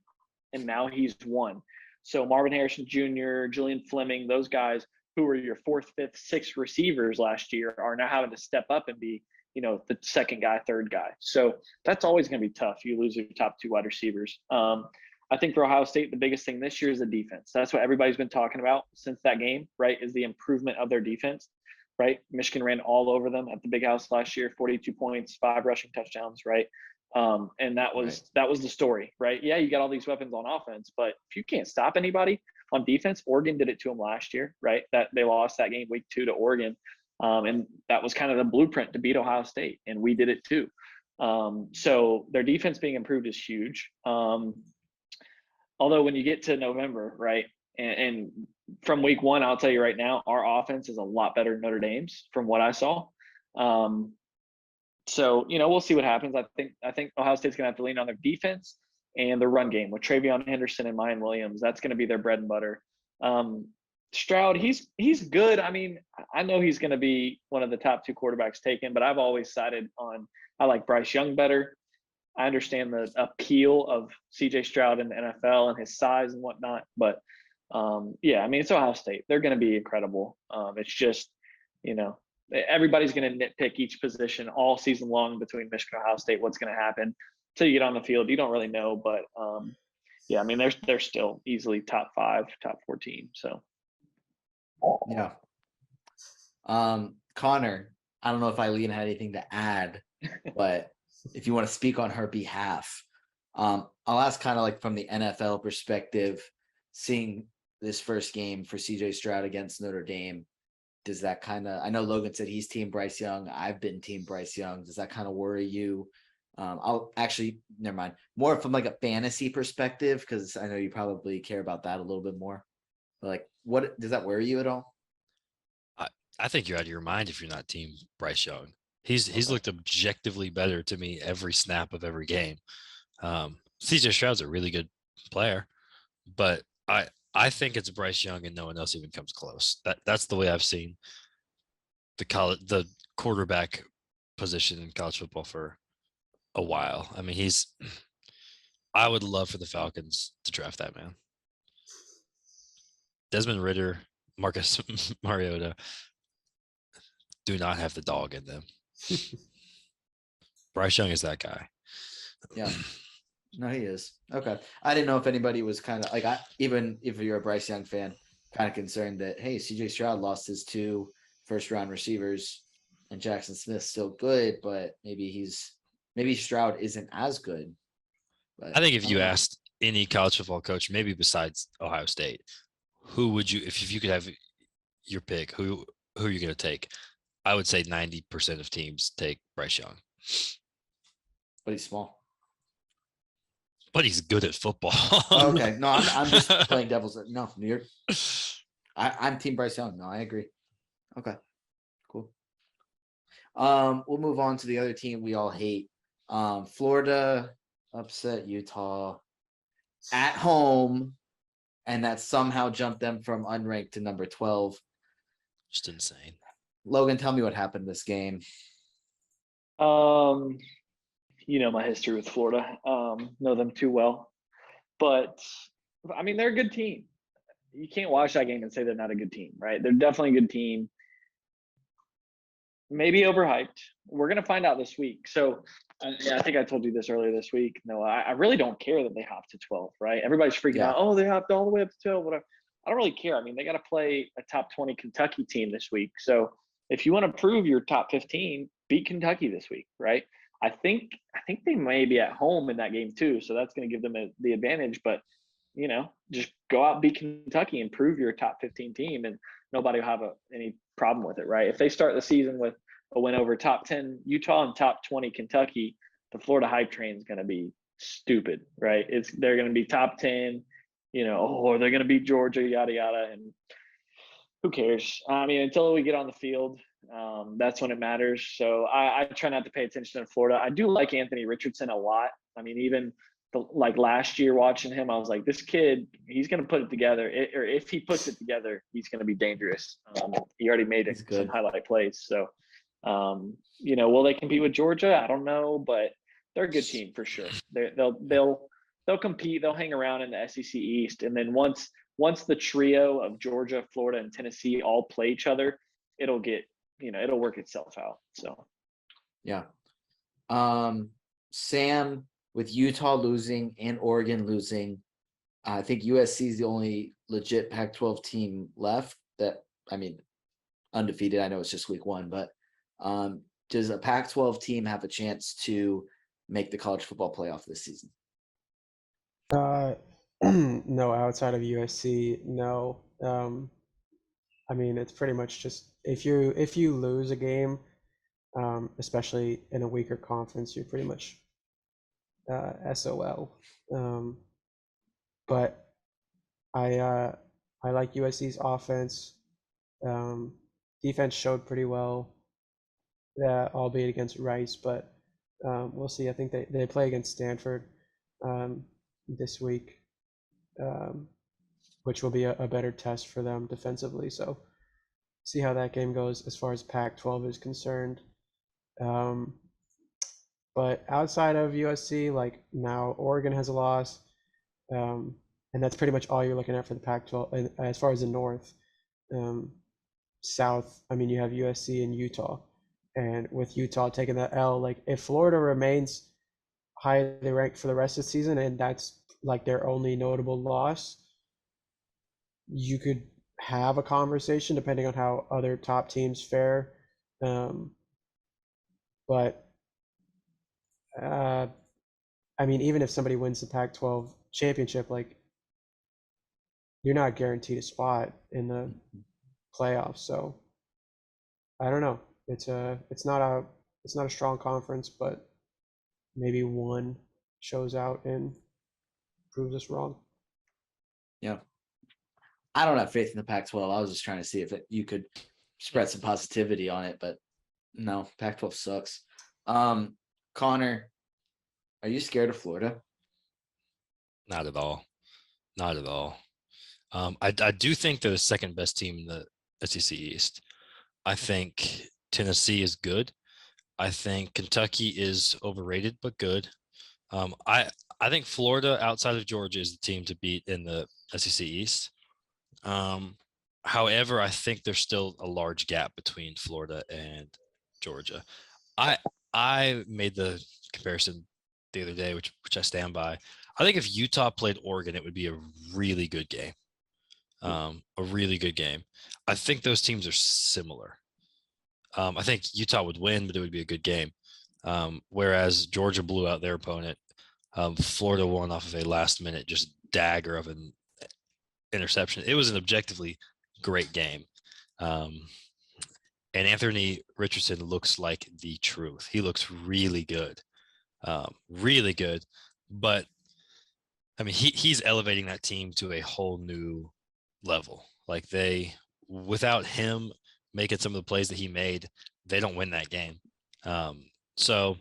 and now he's 1. So Marvin Harrison Jr., Julian Fleming, those guys who were your 4th, 5th, 6th receivers last year are now having to step up and be, the second guy, third guy. So that's always going to be tough. You lose your top 2 wide receivers. I think for Ohio State, the biggest thing this year is the defense. That's what everybody's been talking about since that game, right? Is the improvement of their defense, right? Michigan ran all over them at the Big House last year, 42 points, 5 rushing touchdowns, right? And that was the story, right? Yeah, you got all these weapons on offense, but if you can't stop anybody on defense, Oregon did it to them last year, right? That they lost that game week 2 to Oregon, and that was kind of the blueprint to beat Ohio State, and we did it too. So their defense being improved is huge. Although when you get to November, right, and from week 1, I'll tell you right now, our offense is a lot better than Notre Dame's from what I saw. So we'll see what happens. I think Ohio State's gonna have to lean on their defense and their run game with Travion Henderson and Mayan Williams. That's gonna be their bread and butter. Stroud, he's good. I mean, I know he's gonna be one of the top 2 quarterbacks taken, but I've always sided on. I like Bryce Young better. I understand the appeal of CJ Stroud in the NFL and his size and whatnot, but yeah, I mean, it's Ohio State. They're going to be incredible. It's just, everybody's going to nitpick each position all season long between Michigan and Ohio State. What's going to happen until you get on the field? You don't really know, but yeah, I mean, they're still easily top 5, top 14. So Yeah. Connor, I don't know if Eileen had anything to add, but if you want to speak on her behalf, I'll ask kind of like from the NFL perspective, seeing this first game for CJ Stroud against Notre Dame, does that kind of, I know Logan said he's team Bryce Young. I've been team Bryce Young. Does that kind of worry you? I'll actually, never mind, more from like a fantasy perspective, because I know you probably care about that a little bit more. But like, what does that worry you at all? I think you're out of your mind if you're not team Bryce Young. He's looked objectively better to me every snap of every game. CJ Stroud's a really good player, but I think it's Bryce Young and no one else even comes close. That's the way I've seen the quarterback position in college football for a while. I mean, I would love for the Falcons to draft that man. Desmond Ridder, Marcus Mariota do not have the dog in them. Bryce Young is that guy. Yeah. No, he is. Okay. I didn't know if anybody was kind of like, even if you're a Bryce Young fan, kind of concerned that, hey, CJ Stroud lost his 2 first-round receivers and Jackson Smith's still good, but maybe Stroud isn't as good. But I think if you asked any college football coach, maybe besides Ohio State, who would you, if you could have your pick, who are you going to take? I would say 90% of teams take Bryce Young. But he's small. But he's good at football. Okay. No, I'm just playing devil's. No, I'm team Bryce Young. No, I agree. Okay. Cool. We'll move on to the other team we all hate. Florida upset Utah at home, and that somehow jumped them from unranked to number 12. Just insane. Logan, tell me what happened this game. My history with Florida, know them too well, but I mean, they're a good team. You can't watch that game and say they're not a good team, right? They're definitely a good team. Maybe overhyped. We're going to find out this week. So I think I told you this earlier this week. No, I really don't care that they hopped to 12, right? Everybody's freaking out. Oh, they hopped all the way up to 12. Whatever. I don't really care. I mean, they got to play a top 20 Kentucky team this week. So if you want to prove you're top 15, beat Kentucky this week, right? I think they may be at home in that game too, so that's going to give them the advantage. But just go out, beat Kentucky, and prove you're a top 15 team, and nobody will have any problem with it, right? If they start the season with a win over top 10 Utah and top 20 Kentucky, the Florida hype train is going to be stupid, right? They're going to be top 10, or they're going to beat Georgia, yada yada, and who cares? I mean, until we get on the field, That's when it matters. So I try not to pay attention to Florida. I do like Anthony Richardson a lot. I mean, even like last year watching him, I was like, this kid, he's going to put it together. Or if he puts it together, he's going to be dangerous. He already made He's some good. highlight plays. So, will they compete with Georgia? I don't know, but they're a good team for sure. They'll compete. They'll hang around in the SEC East, and then once the trio of Georgia, Florida, and Tennessee all play each other, it'll work itself out. So, Yeah. Sam, with Utah losing and Oregon losing, I think USC is the only legit Pac-12 team left that, I mean, undefeated. I know it's just week 1, but does a Pac-12 team have a chance to make the college football playoff this season? No, outside of USC, no. I mean, it's pretty much just if you lose a game, especially in a weaker conference, you're pretty much SOL. But I like USC's offense. Defense showed pretty well, albeit against Rice, but we'll see. I think they play against Stanford this week, which will be a better test for them defensively. So see how that game goes as far as Pac-12 is concerned. But outside of USC, like now Oregon has a loss, and that's pretty much all you're looking at for the Pac-12. As far as the North, South, I mean, you have USC and Utah, and with Utah taking that L, like if Florida remains highly ranked for the rest of the season, and that's like their only notable loss, you could have a conversation depending on how other top teams fare. But I mean, even if somebody wins the Pac-12 championship, like you're not guaranteed a spot in the playoffs. So I don't know. It's not a strong conference, but maybe one shows out and proves us wrong. Yeah. I don't have faith in the Pac-12. I was just trying to see if you could spread some positivity on it, but no, Pac-12 sucks. Connor, are you scared of Florida? Not at all. Not at all. I do think they're the second best team in the SEC East. I think Tennessee is good. I think Kentucky is overrated but good. I think Florida, outside of Georgia, is the team to beat in the SEC East. However, I think there's still a large gap between Florida and Georgia. I made the comparison the other day, which I stand by. I think if Utah played Oregon, it would be a really good game. A really good game. I think those teams are similar. I think Utah would win, but it would be a good game. Whereas Georgia blew out their opponent. Florida won off of a last-minute just dagger of an interception. It was an objectively great game. And Anthony Richardson looks like the truth. He looks really good. Really good. But, I mean, he's elevating that team to a whole new level. Like without him making some of the plays that he made, they don't win that game. So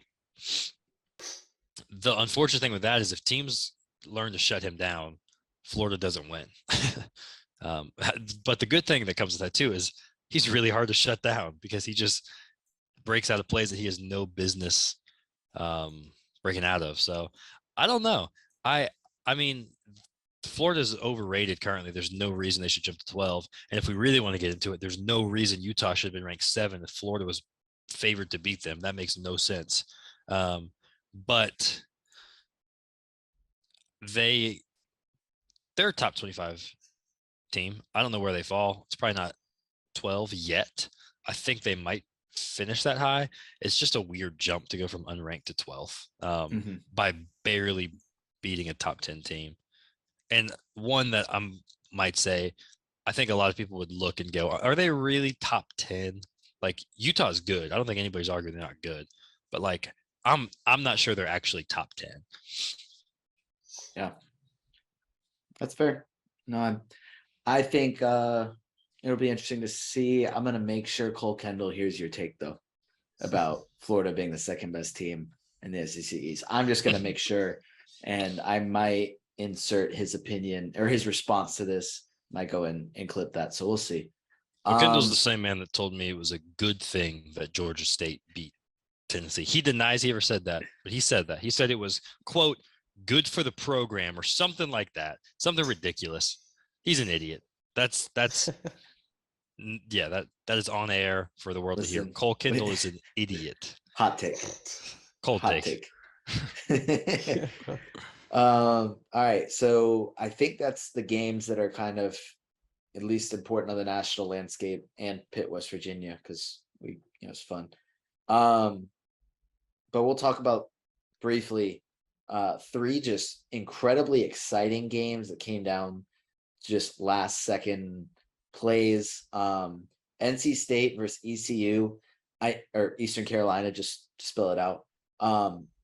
the unfortunate thing with that is if teams learn to shut him down, Florida doesn't win. But the good thing that comes with that too is he's really hard to shut down because he just breaks out of plays that he has no business breaking out of. So I don't know. I mean, Florida's overrated currently. There's no reason they should jump to 12. And if we really want to get into it, there's no reason Utah should have been ranked 7 if Florida was favored to beat them. That makes no sense. But they're a top 25 team. I don't know where they fall. It's probably not 12 yet. I think they might finish that high. It's just a weird jump to go from unranked to 12 by barely beating a top 10 team. And one that I might say, I think a lot of people would look and go, are they really top 10? Like Utah's good. I don't think anybody's arguing they're not good, but like I'm not sure they're actually top 10. Yeah, that's fair. No, I think It'll be interesting to see. I'm gonna make sure Cole Kendall hears your take though about Florida being the second best team in the SEC East. I'm just gonna make sure, and I might insert his opinion or his response to this. Might go in and clip that. So we'll see. Well, Kendall's the same man that told me it was a good thing that Georgia State beat Tennessee. He denies he ever said that, but he said that. He said it was, quote, good for the program or something like that. Something ridiculous. He's an idiot. That's yeah, that is on air for the world to hear. Listen, Cole Kendall is an idiot. Hot take. Cold Hot take. take. All right. So I think that's the games that are kind of at least important on the national landscape, and Pitt, West Virginia, because it's fun. But we'll talk about briefly 3 just incredibly exciting games that came down just last second plays. NC State versus ECU, or Eastern Carolina, just to spell it out.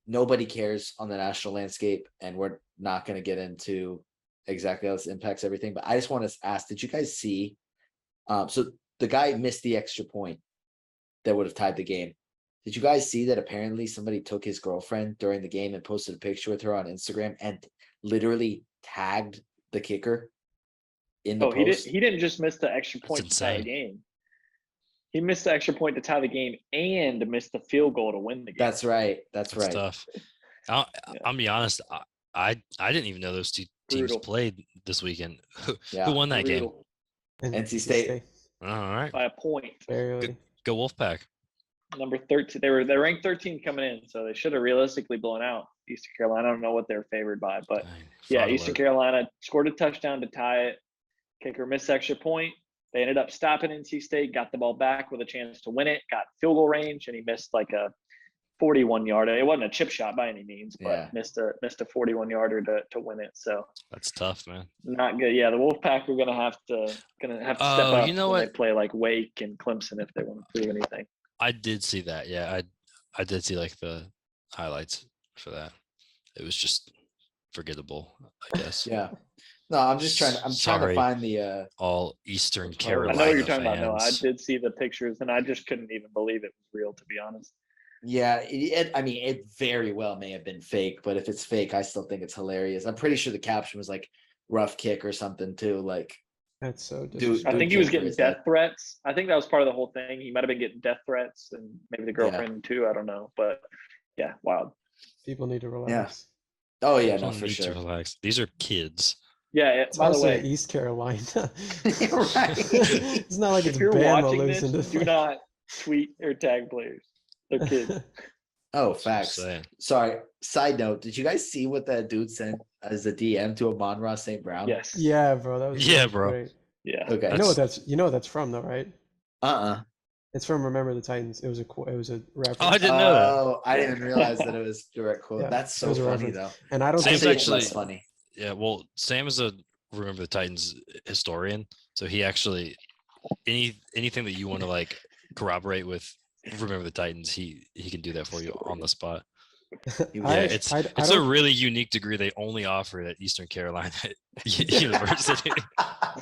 Nobody cares on the national landscape, and we're not going to get into exactly how this impacts everything. But I just want to ask, did you guys see? So the guy missed the extra point that would have tied the game. Did you guys see that apparently somebody took his girlfriend during the game and posted a picture with her on Instagram and literally tagged the kicker in the post? He didn't just miss the extra That's point to tie the insane. game. He missed the extra point to tie the game and missed the field goal to win the game. That's right. That's tough. I'll be honest. I didn't even know those two teams Brutal. played this weekend. Yeah. Who won that game? Brutal. NC State. All right. By a point. Barely. Go Wolfpack. Number 13. They're ranked 13 coming in, so they should have realistically blown out Eastern Carolina. I don't know what they're favored by, but Dang, yeah, fraud Eastern alert. Carolina scored a touchdown to tie it. Kicker missed extra point. They ended up stopping NC State, got the ball back with a chance to win it, got field goal range, and he missed like a 41-yarder. It wasn't a chip shot by any means, but Yeah. missed a 41-yarder to win it. So That's tough, man. not good. Yeah, the Wolfpack are gonna have to step up you know when what? they play like Wake and Clemson if they want to prove anything. I did see that. Yeah, I did see like the highlights for that. It was just forgettable, I guess. Yeah. No, I'm just trying to Sorry. find the all Eastern I Carolina I know what you're talking about. No, I fans. did see the pictures, and I just couldn't even believe it was real, to be honest. yeah, I mean, it very well may have been fake, but if it's fake, I still think it's hilarious. I'm pretty sure the caption was like rough kick or something too. Like, That's so Dude, disrespectful. I think he was kick getting for his head. death threats. I think that was part of the whole thing. He might have been getting death threats, and maybe the girlfriend too. I don't know, but yeah, wild. People need to relax. oh yeah, no, Don't for need to sure. relax. These are kids. Yeah. It's By the also way, East Carolina. Right. It's not like if it's you're Bama watching losing this, to do not tweet or tag players. They're kids. Oh, That's what I'm facts. saying. Sorry. Side note: did you guys see what that dude sent as a DM to Amon-Ra St. Brown? Yes. Yeah, bro. That was Yeah, really bro. great. Yeah. Okay. You know what that's from though, right? Uh-uh. It's from Remember the Titans. It was a reference. Oh, I didn't know that. Oh, I didn't even realize that it was direct quote. Yeah, That's it so was a funny reference. though. And I don't Sam's think It's actually- less funny. Yeah, well, Sam is a Remember the Titans historian, so he actually anything that you want to like corroborate with Remember the Titans, he can do that for you on the spot. He was- Yeah, I it's a don't- really unique degree they only offer at Eastern Carolina University.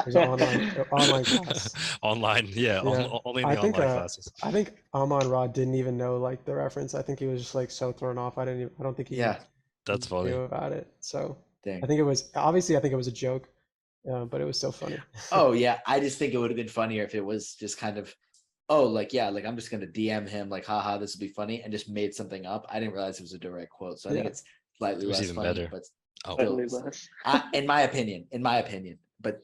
There's an online class. Online, yeah, Yeah. only in I the think, online classes. I think Amon-Ra didn't even know like the reference. I think he was just like so thrown off. I don't think he Yeah. That's funny. knew about it. So Dang. I think it was a joke, but it was still funny. Oh yeah, I just think it would have been funnier if it was just kind of, like I'm just gonna DM him like, haha, this would be funny, and just made something up. I didn't realize it was a direct quote, so I think Yeah. it's slightly It was less even funny, better. but Oh, Slightly less. in my opinion, but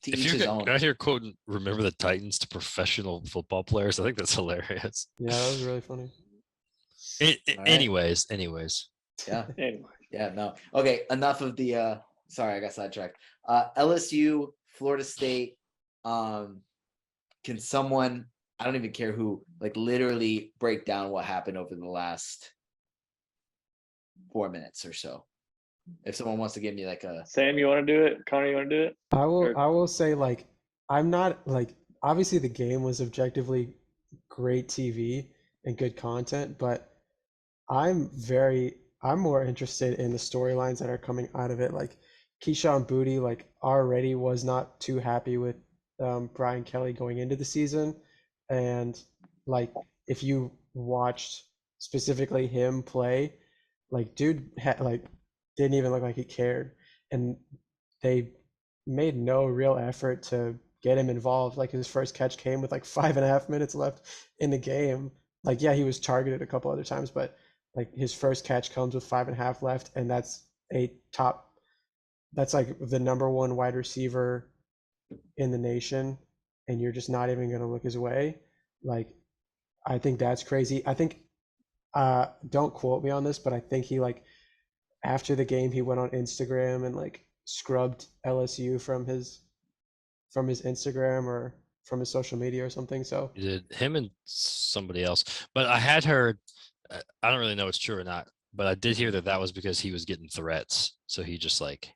to if each you're his own. out here quoting "Remember the Titans" to professional football players, I think that's hilarious. Yeah, that was really funny. All right. Anyways, Yeah, Anyway, yeah, no. Okay, enough of the. Sorry, I got sidetracked. LSU, Florida State. Can someone? I don't even care who. Like literally break down what happened over the last 4 minutes or so. If someone wants to give me like a. Sam, you want to do it? Connor, you want to do it? I Or- will say like I'm not like obviously the game was objectively great TV and good content, but I'm more interested in the storylines that are coming out of it. Like Keyshawn Booty like already was not too happy with Brian Kelly going into the season, and like if you watched specifically him play, like dude like didn't even look like he cared, and they made no real effort to get him involved. Like his first catch came with like 5.5 minutes left in the game. Like yeah, he was targeted a couple other times, but like his first catch comes with 5.5 left, and that's a top. That's like the number one wide receiver in the nation, and you're just not even going to look his way. Like I think that's crazy. I think don't quote me on this, but I think he like after the game he went on Instagram and like scrubbed LSU from his Instagram or from his social media or something. So He did, him and somebody else. But I had heard, I don't really know if it's true or not, but I did hear that was because he was getting threats. So he just like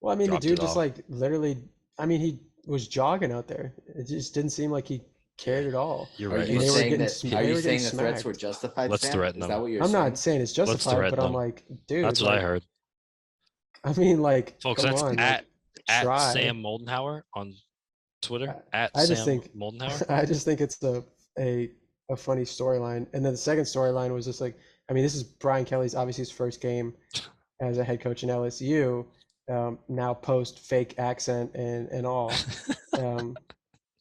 well, I mean, the dropped it dude just off. like literally. I mean, he was jogging out there. It just didn't seem like he cared at all. You're Are right. you They were saying getting that? sm- Are they you were getting saying the threats were smacked. justified? Let's Sam? threaten Is that them. what you're I'm saying? not saying it's Let's justified, threaten but I'm them. like, dude, That's what I like, heard. I mean, like, Folks, come that's on, at try. Sam Moldenhauer on Twitter. At I just Sam think Moldenhauer. I just think it's a funny storyline. And then the second storyline was just like, I mean, this is Brian Kelly's obviously his first game as a head coach in LSU. Now post fake accent and all.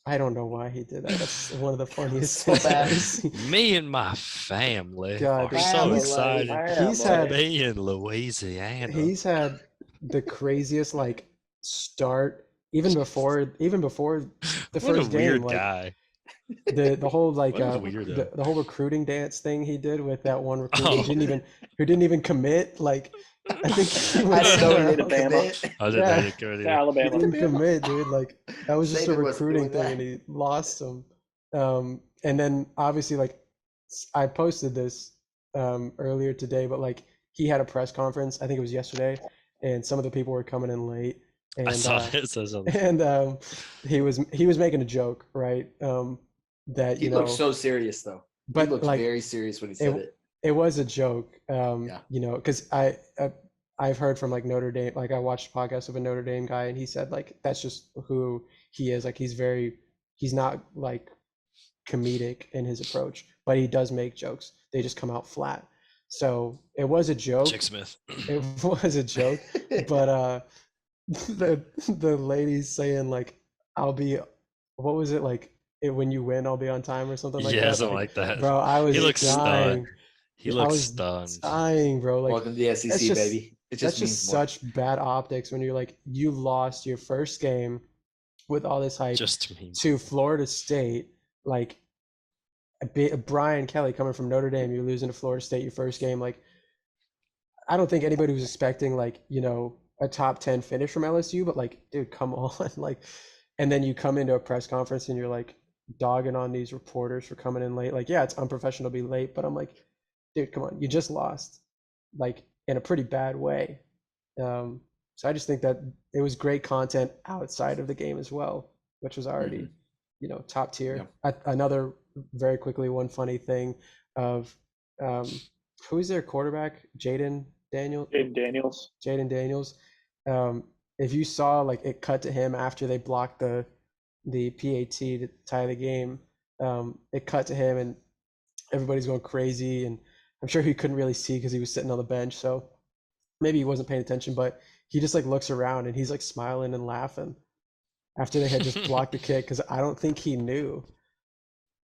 I don't know why he did that. That's one of the funniest So things I've bad. ever seen. Me and my family God, are dude, so he's- excited he's to had be in Louisiana. he's had the craziest like start even before the What a first game. weird Like guy. the whole like What a weirdo. the whole recruiting dance thing he did with that one recruit Oh. who didn't even commit. Like I think he I went didn't know he somewhere didn't else. commit. I didn't Yeah. know you could To either. He Alabama. didn't commit, dude. Like that was just a Saban wasn't recruiting doing thing, that. and he lost him. And then obviously, like I posted this earlier today, but like he had a press conference. I think it was yesterday, and some of the people were coming in late, I and saw it. It says on and he was making a joke, right? That He looked so serious, though. He but looked like very serious when he said it. it was a joke, Yeah. because I've heard from like Notre Dame, like I watched a podcast of a Notre Dame guy, and he said like that's just who he is. Like he's not like comedic in his approach, but he does make jokes. They just come out flat. So it was a joke. Chick Smith. It was a joke, but the ladies saying like I'll be, what was it like? When you win, I'll be on time or something like Yeah, that. something like that. Bro, I was He looks dying. stunned. He I looks was stunned. dying, bro. Like Welcome to the SEC, that's just- baby. It just that's means just more. such bad optics when you're like you lost your first game with all this hype Just mean. to Florida State. Like Brian Kelly coming from Notre Dame, you're losing to Florida State your first game. Like I don't think anybody was expecting like a top 10 finish from LSU, but like dude, come on. Like, and then you come into a press conference and you're like dogging on these reporters for coming in late. Like yeah, it's unprofessional to be late, but I'm like, dude, come on, you just lost like in a pretty bad way. So I just think that it was great content outside of the game as well, which was already top tier. Another very quickly, one funny thing of who's their quarterback? Jaden Daniels. If you saw like it cut to him after they blocked the PAT to tie the game, it cut to him and everybody's going crazy, and I'm sure he couldn't really see because he was sitting on the bench, so maybe he wasn't paying attention, but he just like looks around and he's like smiling and laughing after they had just blocked the kick because I don't think he knew.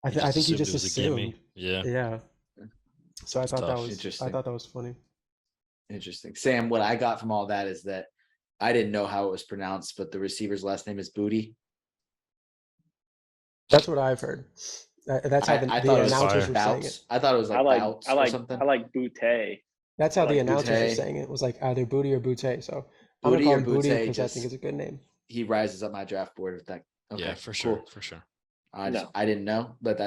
I think he just assumed. Yeah. So I thought that tough. was Interesting. I thought that was funny. Interesting. Sam, what I got from all that is that I didn't know how it was pronounced, but the receiver's last name is Booty. That's what I've heard. That's how the announcers were saying it. I thought it was like Bouts or something. I like Boutte. That's how the like announcers were Boutte. saying it. It was like either Booty or Boutte. So Booty I'm gonna call or him Booty Boutte, because I think it's a good name. He rises up my draft board with that. Okay, Yeah, for sure. cool. For sure. I didn't know, but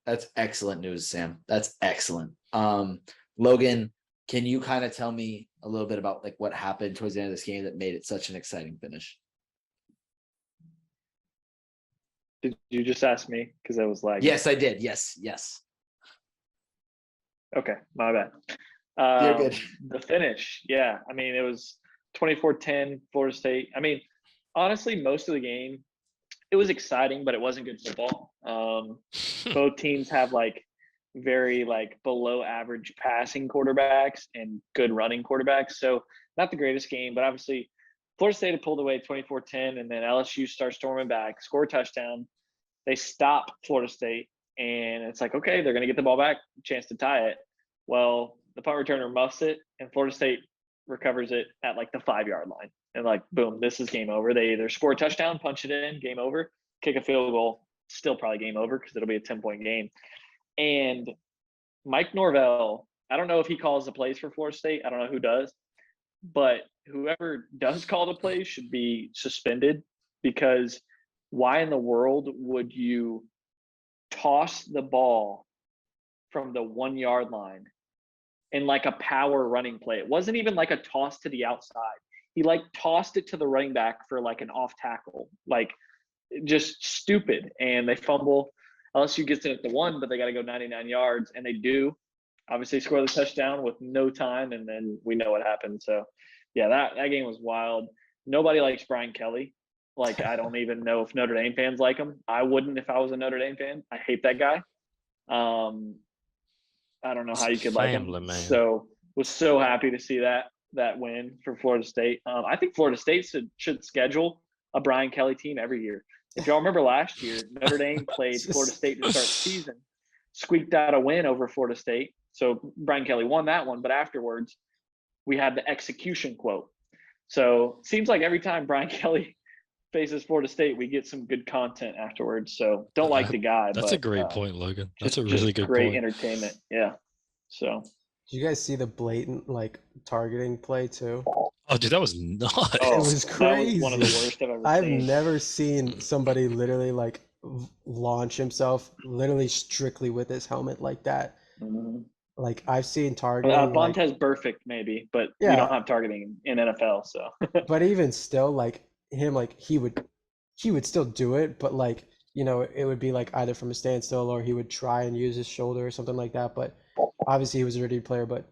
that's excellent news, Sam. That's excellent. Logan, can you kind of tell me a little bit about like what happened towards the end of this game that made it such an exciting finish? Did you just ask me? Because I was like, Yes, I did. Yes. Okay, my bad. You're good. The finish, yeah. I mean, it was 24-10 Florida State. I mean, honestly, most of the game, it was exciting, but it wasn't good football. Both teams have like very like below average passing quarterbacks and good running quarterbacks. So not the greatest game, but obviously Florida State had pulled away 24-10, and then LSU starts storming back, score a touchdown. They stop Florida State, and it's like, okay, they're going to get the ball back, chance to tie it. Well, the punt returner muffs it, and Florida State recovers it at like the 5-yard line. And like, boom, this is game over. They either score a touchdown, punch it in, game over, kick a field goal, still probably game over because it'll be a 10-point game. And Mike Norvell, I don't know if he calls the plays for Florida State. I don't know who does. But whoever does call the plays should be suspended, because why in the world would you toss the ball from the 1-yard line in like a power running play? It wasn't even like a toss to the outside. He like tossed it to the running back for like an off tackle, like just stupid. And they fumble. LSU gets it at the 1, but they got to go 99 yards, and they do. Obviously score the touchdown with no time, and then we know what happened. So, yeah, that game was wild. Nobody likes Brian Kelly. Like, I don't even know if Notre Dame fans like him. I wouldn't if I was a Notre Dame fan. I hate that guy. I don't know how you could like him. Man. So, was so happy to see that win for Florida State. I think Florida State should schedule a Brian Kelly team every year. If y'all remember last year, Notre Dame played Florida State to start the season, squeaked out a win over Florida State. So Brian Kelly won that one, but afterwards we had the execution quote. So seems like every time Brian Kelly faces Florida State, we get some good content afterwards. So don't like the guy. That's but, a great point, Logan. That's just, a really good great point. entertainment. Yeah. So. Did you guys see the blatant like targeting play too? Oh, dude, that was nuts. It was crazy. That was one of the worst I've ever I've seen. never seen somebody literally like launch himself literally strictly with his helmet like that. Mhm. Like I've seen targeting. Vontez perfect maybe, but Yeah. we don't have targeting in NFL. So. But even still, like him, like he would still do it, but like, you know, it would be like either from a standstill or he would try and use his shoulder or something like that. But obviously he was a ready player, but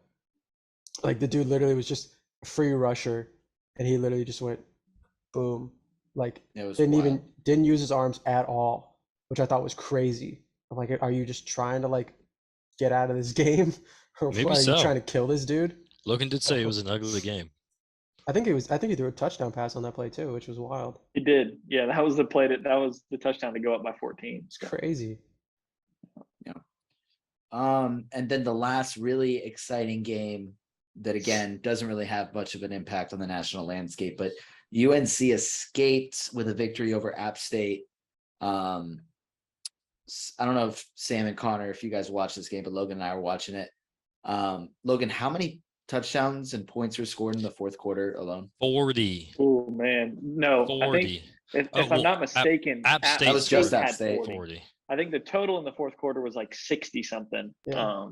like the dude literally was just a free rusher, and he literally just went boom, like didn't use his arms at all, which I thought was crazy. I'm like, are you just trying to like get out of this game, or Maybe are so. you trying to kill this dude? Logan did say it was an ugly game. I think he threw a touchdown pass on that play too, which was wild. He did. Yeah, that was the play that was the touchdown to go up by 14. It's crazy. Yeah. And then the last really exciting game that again doesn't really have much of an impact on the national landscape, but UNC escaped with a victory over App State. I don't know if Sam and Connor, if you guys watched this game, but Logan and I were watching it. Logan, how many touchdowns and points were scored in the fourth quarter alone? 40. Oh man, no. 40. I think if I'm not mistaken, App State that was just App had State. 40. I think the total in the fourth quarter was like 60 something. Yeah.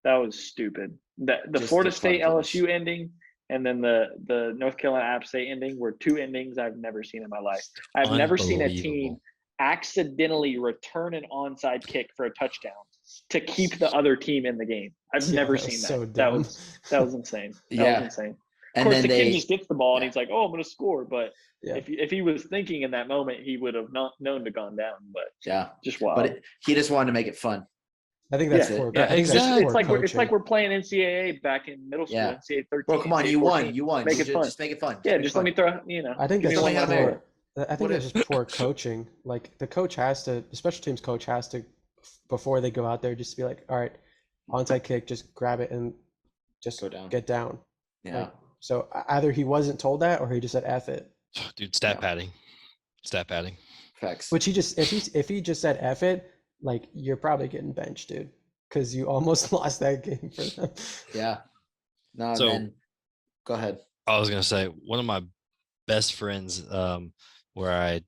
That was stupid. The Just Florida the State fun LSU ending and then the North Carolina App State ending were two endings I've never seen in my life. I've never seen a team accidentally return an onside kick for a touchdown to keep the other team in the game. I've never seen that. So that was insane. That was insane. Of And course, then the kid just gets the ball and he's like, "Oh, I'm going to score." But Yeah. if he was thinking in that moment, he would have not known to gone down. But yeah, just wild. but he just wanted to make it fun. I think that's Yeah. poor. Yeah, I think that's exactly. poor It's like coaching. we're playing NCAA back in middle school, Yeah. NCAA 13. Bro, come on, NCAA you 14. won. Make it fun. Just make it fun. Yeah, Make it just fun. let me throw. I think give me that's one just more. poor. I think that's just poor coaching. Like the coach has to, the special teams coach has to, before they go out there, just be like, all right, onside kick, just grab it and just Go down. get down. Yeah. Like, so either he wasn't told that, or he just said F it. Dude, stat padding. Facts. Which he just, if he just said F it, like you're probably getting benched, dude, because you almost lost that game for them. Yeah. No, So- man. Go ahead. I was going to say, one of my best friends where I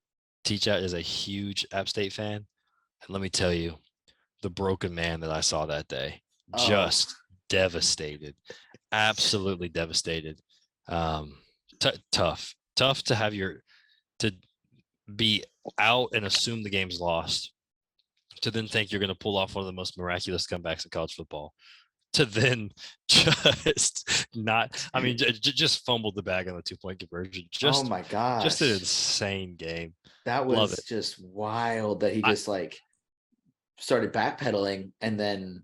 teach at is a huge App State fan. And let me tell you, the broken man that I saw that day, Oh. just devastated, absolutely devastated. Tough to have to be out and assume the game's lost, to then think you're going to pull off one of the most miraculous comebacks in college football. to then just not. I mean, just fumbled the bag on the 2-point conversion. Oh my Just an gosh. insane game. That Love was it. just wild that he I- just like started backpedaling and then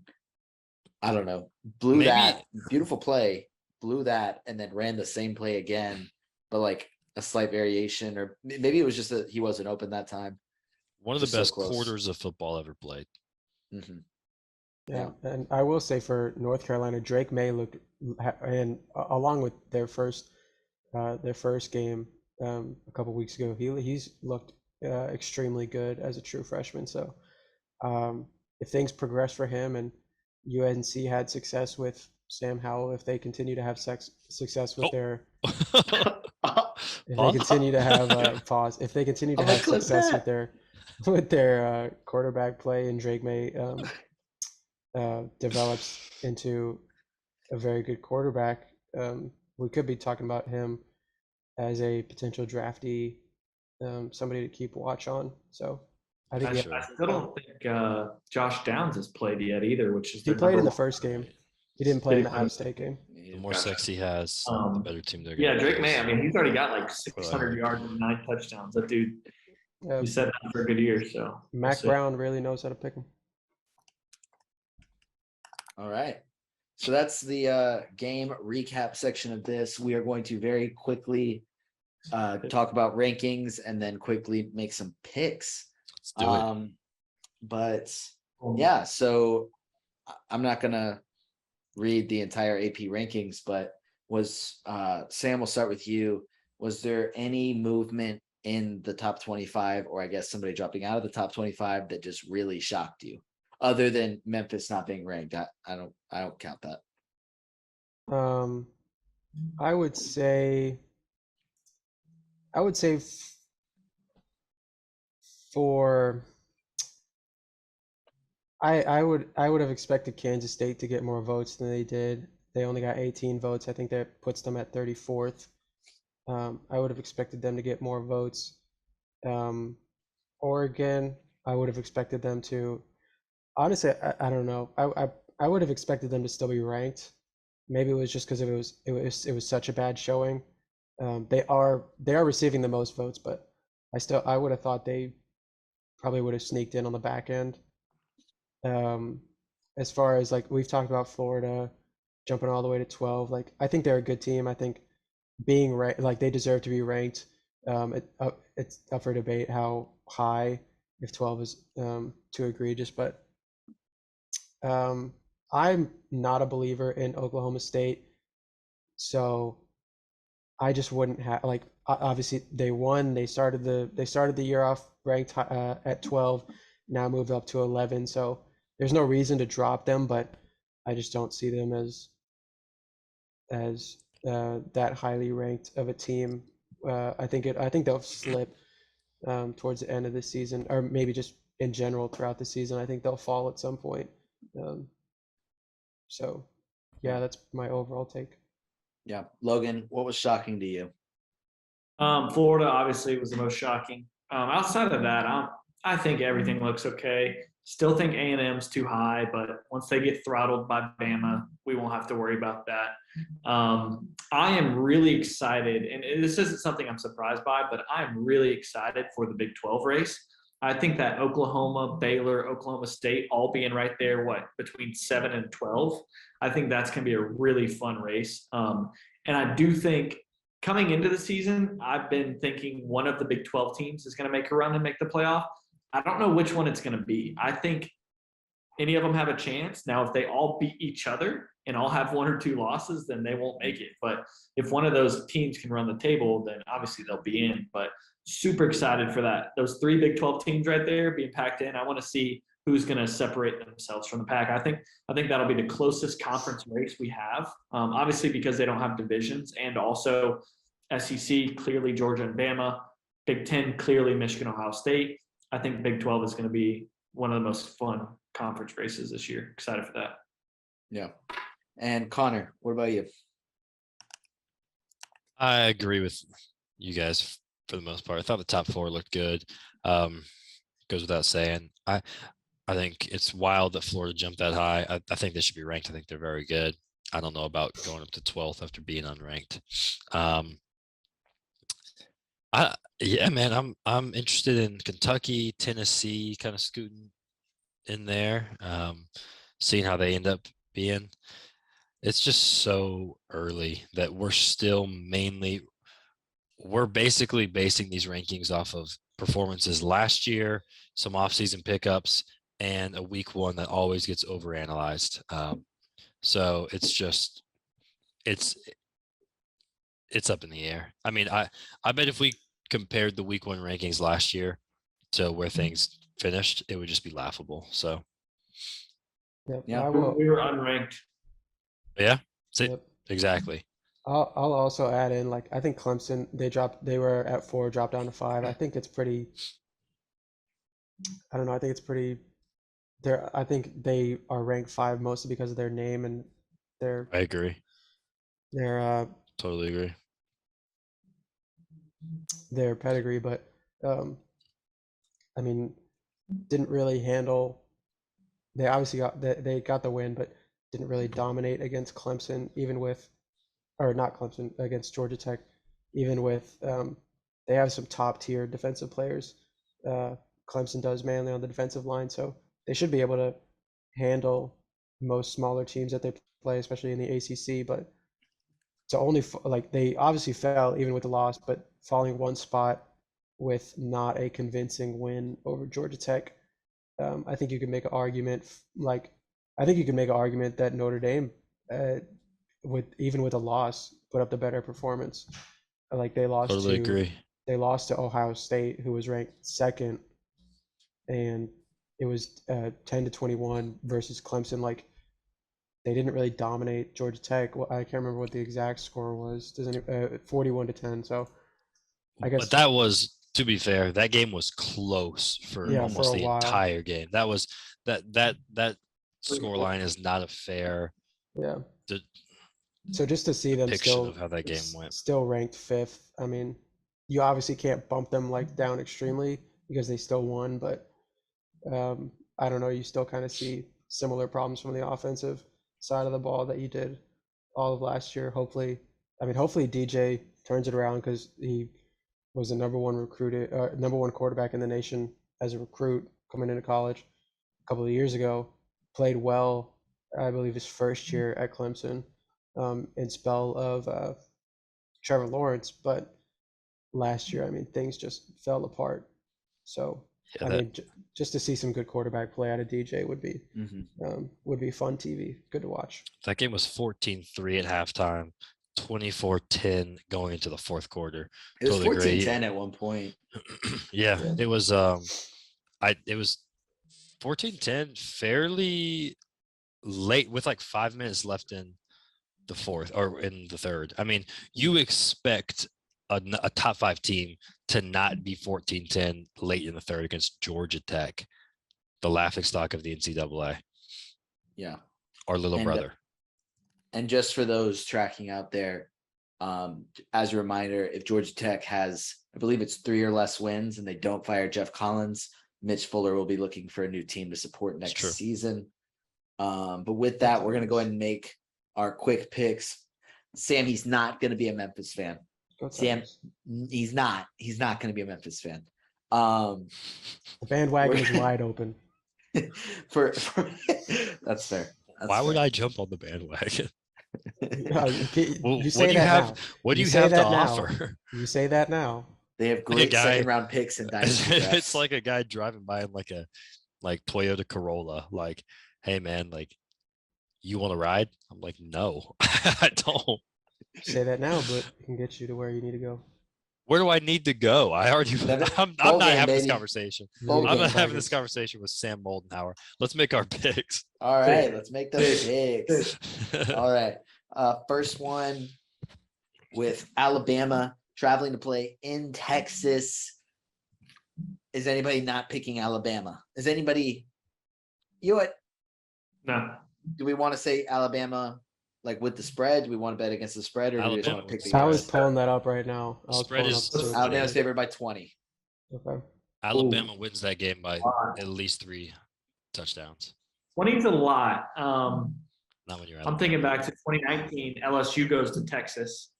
I don't know, blew Maybe- that beautiful play, blew that, and then ran the same play again, but like a slight variation, or maybe it was just that he wasn't open that time. One of Just the so best close. quarters of football ever played. Mhm. Yeah, and I will say for North Carolina, Drake May looked, and along with their first game a couple weeks ago, he's looked extremely good as a true freshman. So if things progress for him and UNC had success with Sam Howell, if they continue to have success with Oh. their, if they Pause? continue to have pause, if they continue to I'm gonna have clip success that. with their quarterback play and Drake May develops into a very good quarterback, we could be talking about him as a potential draftee, somebody to keep watch on. So I think Sure. I still don't think Josh Downs has played yet either, which is he their played in number the one. first game. He didn't play in Did the he Ohio play? State game. The more Gotcha. sex he has, the better team they're Yeah, going to Drake May. I mean, he's already got like That's what I 600 heard. yards and 9 touchdowns. That dude, Uh, he set up for a good year. So we'll Mac see. Brown really knows how to pick him. All right. So that's the game recap section of this. We are going to very quickly talk about rankings and then quickly make some picks. Let's do it. But yeah, so I'm not gonna read the entire AP rankings, but was Sam, we'll start with you. Was there any movement in the top 25, or I guess somebody dropping out of the top 25 that just really shocked you? Other than Memphis not being ranked, I don't count that. I would say for I would have expected Kansas State to get more votes than they did. They only got 18 votes. I think that puts them at 34th. I would have expected them to get more votes. Oregon, I would have expected them to. Honestly, I don't know. I would have expected them to still be ranked. Maybe it was just because it was such a bad showing. They are receiving the most votes, but I would have thought they probably would have sneaked in on the back end. As far as like we've talked about Florida jumping all the way to 12, like I think they're a good team. I think being ranked, like they deserve to be ranked. It's up for debate how high, if 12 is too egregious, but I'm not a believer in Oklahoma State, so I just wouldn't have like obviously they won. They started the year off ranked at 12, now moved up to 11. So there's no reason to drop them, but I just don't see them as that highly ranked of a team. I think they'll slip towards the end of the season, or maybe just in general throughout the season. I think they'll fall at some point. So yeah, that's my overall take. Yeah, Logan, what was shocking to you? Florida obviously was the most shocking. Outside of that, I think everything looks okay. Still think A&M's too high, but once they get throttled by Bama, we won't have to worry about that. I am really excited, and this isn't something I'm surprised by, but I'm really excited for the Big 12 race. I think that Oklahoma, Baylor, Oklahoma State all being right there, between 7 and 12. I think that's going to be a really fun race. And I do think coming into the season, I've been thinking one of the Big 12 teams is going to make a run and make the playoff. I don't know which one it's going to be. I think any of them have a chance. Now, if they all beat each other and all have 1 or 2 losses, then they won't make it. But if one of those teams can run the table, then obviously they'll be in. But super excited for that. Those 3 Big 12 teams right there being packed in. I want to see who's going to separate themselves from the pack. I think that'll be the closest conference race we have. Obviously because they don't have divisions, and also SEC clearly Georgia and Bama. Big 10 clearly Michigan, Ohio State. I think Big 12 is going to be one of the most fun conference races this year. Excited for that. Yeah. And Connor, what about you? I agree with you guys for the most part. I thought the top 4 looked good. Goes without saying. I think it's wild that Florida jumped that high. I think they should be ranked. I think they're very good. I don't know about going up to 12th after being unranked. Yeah, man, I'm interested in Kentucky, Tennessee, kind of scooting in there, seeing how they end up being. It's just so early that we're basically basing these rankings off of performances last year, some offseason pickups, and a week one that always gets overanalyzed. So it's up in the air. I mean, I bet if we compared the week one rankings last year to where things finished, it would just be laughable. So Yep. Yeah. I will. We were unranked. yeah, Yep. exactly. I'll also add in, like, I think Clemson, they were at 4, dropped down to 5. I think it's pretty, I don't know, I think it's pretty, I think they are ranked 5 mostly because of their name and their I agree. Totally agree. their pedigree, but I mean, didn't really handle. They obviously got the win, but didn't really dominate against Clemson, even with, or not Clemson, against Georgia Tech, even with they have some top tier defensive players. Clemson does mainly on the defensive line, so they should be able to handle most smaller teams that they play, especially in the ACC. But to only like, they obviously fell even with the loss, but falling one spot with not a convincing win over Georgia Tech, I think you can make an argument that Notre Dame, with a loss, put up the better performance. Like, Totally agree. they lost to Ohio State, who was ranked second, and it was 10-21 versus Clemson. Like, they didn't really dominate Georgia Tech. Well, I can't remember what the exact score was. 41-10. So I guess. But that was, to be fair, that game was close for almost for a the while. entire game. That was that score line is not a fair Yeah. So just to see them depiction still of how that game went. still ranked 5th. I mean, you obviously can't bump them like down extremely because they still won, but I don't know. You still kind of see similar problems from the offensive side of the ball that you did all of last year. Hopefully DJ turns it around, because he was the number one quarterback in the nation as a recruit coming into college a couple of years ago. Played well, I believe, his first year at Clemson, in spell of Trevor Lawrence, but last year, I mean, things just fell apart. So Yeah, I mean, just to see some good quarterback play out of DJ would be fun TV, good to watch. that game was 14-3 at halftime, 24-10 going into the fourth quarter. It was Totally 14-10 at one point. Yeah, it was it was 14-10 fairly late, with like 5 minutes left in the fourth or in the third. I mean, you expect a top 5 team to not be 14-10 late in the third against Georgia Tech, the laughingstock of the NCAA. Yeah. Our little brother. And just for those tracking out there, as a reminder, if Georgia Tech has, I believe it's 3 or less wins, and they don't fire Jeff Collins, Mitch Fuller will be looking for a new team to support next season. But with that, we're going to go ahead and make our quick picks. Sam, he's not going to be a Memphis fan. Sam, he's not going to be a Memphis fan. The bandwagon is wide open. for that's fair. Why would I jump on the bandwagon? You say that now. What do you have to offer? You say that now. They have great second-round picks in dynasty drafts. It's like a guy driving by in like a Toyota Corolla. Like, hey man, like, you want to ride? I'm like, no, I don't. Say that now, but it can get you to where you need to go. Where do I need to go? I'm not having this conversation. I'm not having this conversation with Sam Moldenhauer. Let's make our picks. All right, let's make those picks. All right. First one with Alabama traveling to play in Texas. Is anybody not picking Alabama? Is anybody, you know what? No. Do we want to say Alabama like with the spread? Do we want to bet against the spread, or do we just want to pick the I was pulling that up right now. Spread is Alabama's favored by 20. Okay. Alabama wins that game by at least 3 touchdowns. 20 is a lot. Not when you're I'm out. thinking back to 2019. LSU goes to Texas,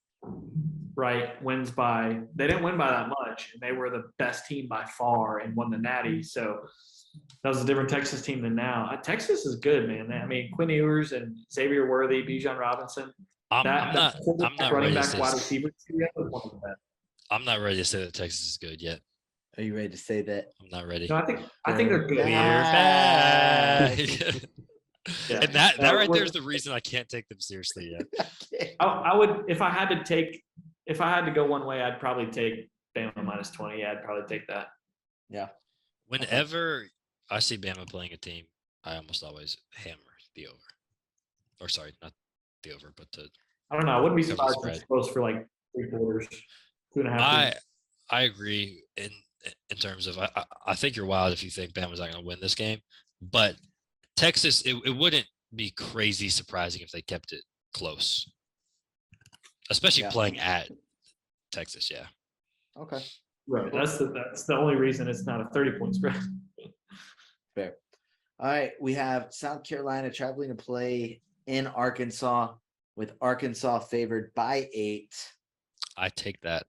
right? Wins by they didn't win by that much, and they were the best team by far and won the Natty. So that was a different Texas team than now. Texas is good, man. I mean, Quinn Ewers and Xavier Worthy, Bijan Robinson. I'm not running ready to back say wide receiver trio is one of the best. I'm not ready to say that Texas is good yet. Are you ready to say that? I'm not ready. No, I think they're good. We're back. Yeah. And that right we're- there is the reason I can't take them seriously yet. I would if I had to go one way, I'd probably take Bama -20. Yeah, I'd probably take that. Yeah. Whenever I see Bama playing a team, I almost always hammer the over. Or sorry, not the over, but the I don't know. I wouldn't be Cover the surprised if spread. it's close for like 3 quarters, 2.5. I agree in terms of I think you're wild if you think Bama's not going to win this game, but Texas it wouldn't be crazy surprising if they kept it close, especially Yeah. playing at Texas. Yeah, Okay. Right. That's the only reason it's not a 30-point spread. Fair. All right. We have South Carolina traveling to play in Arkansas, with Arkansas favored by 8. I take that.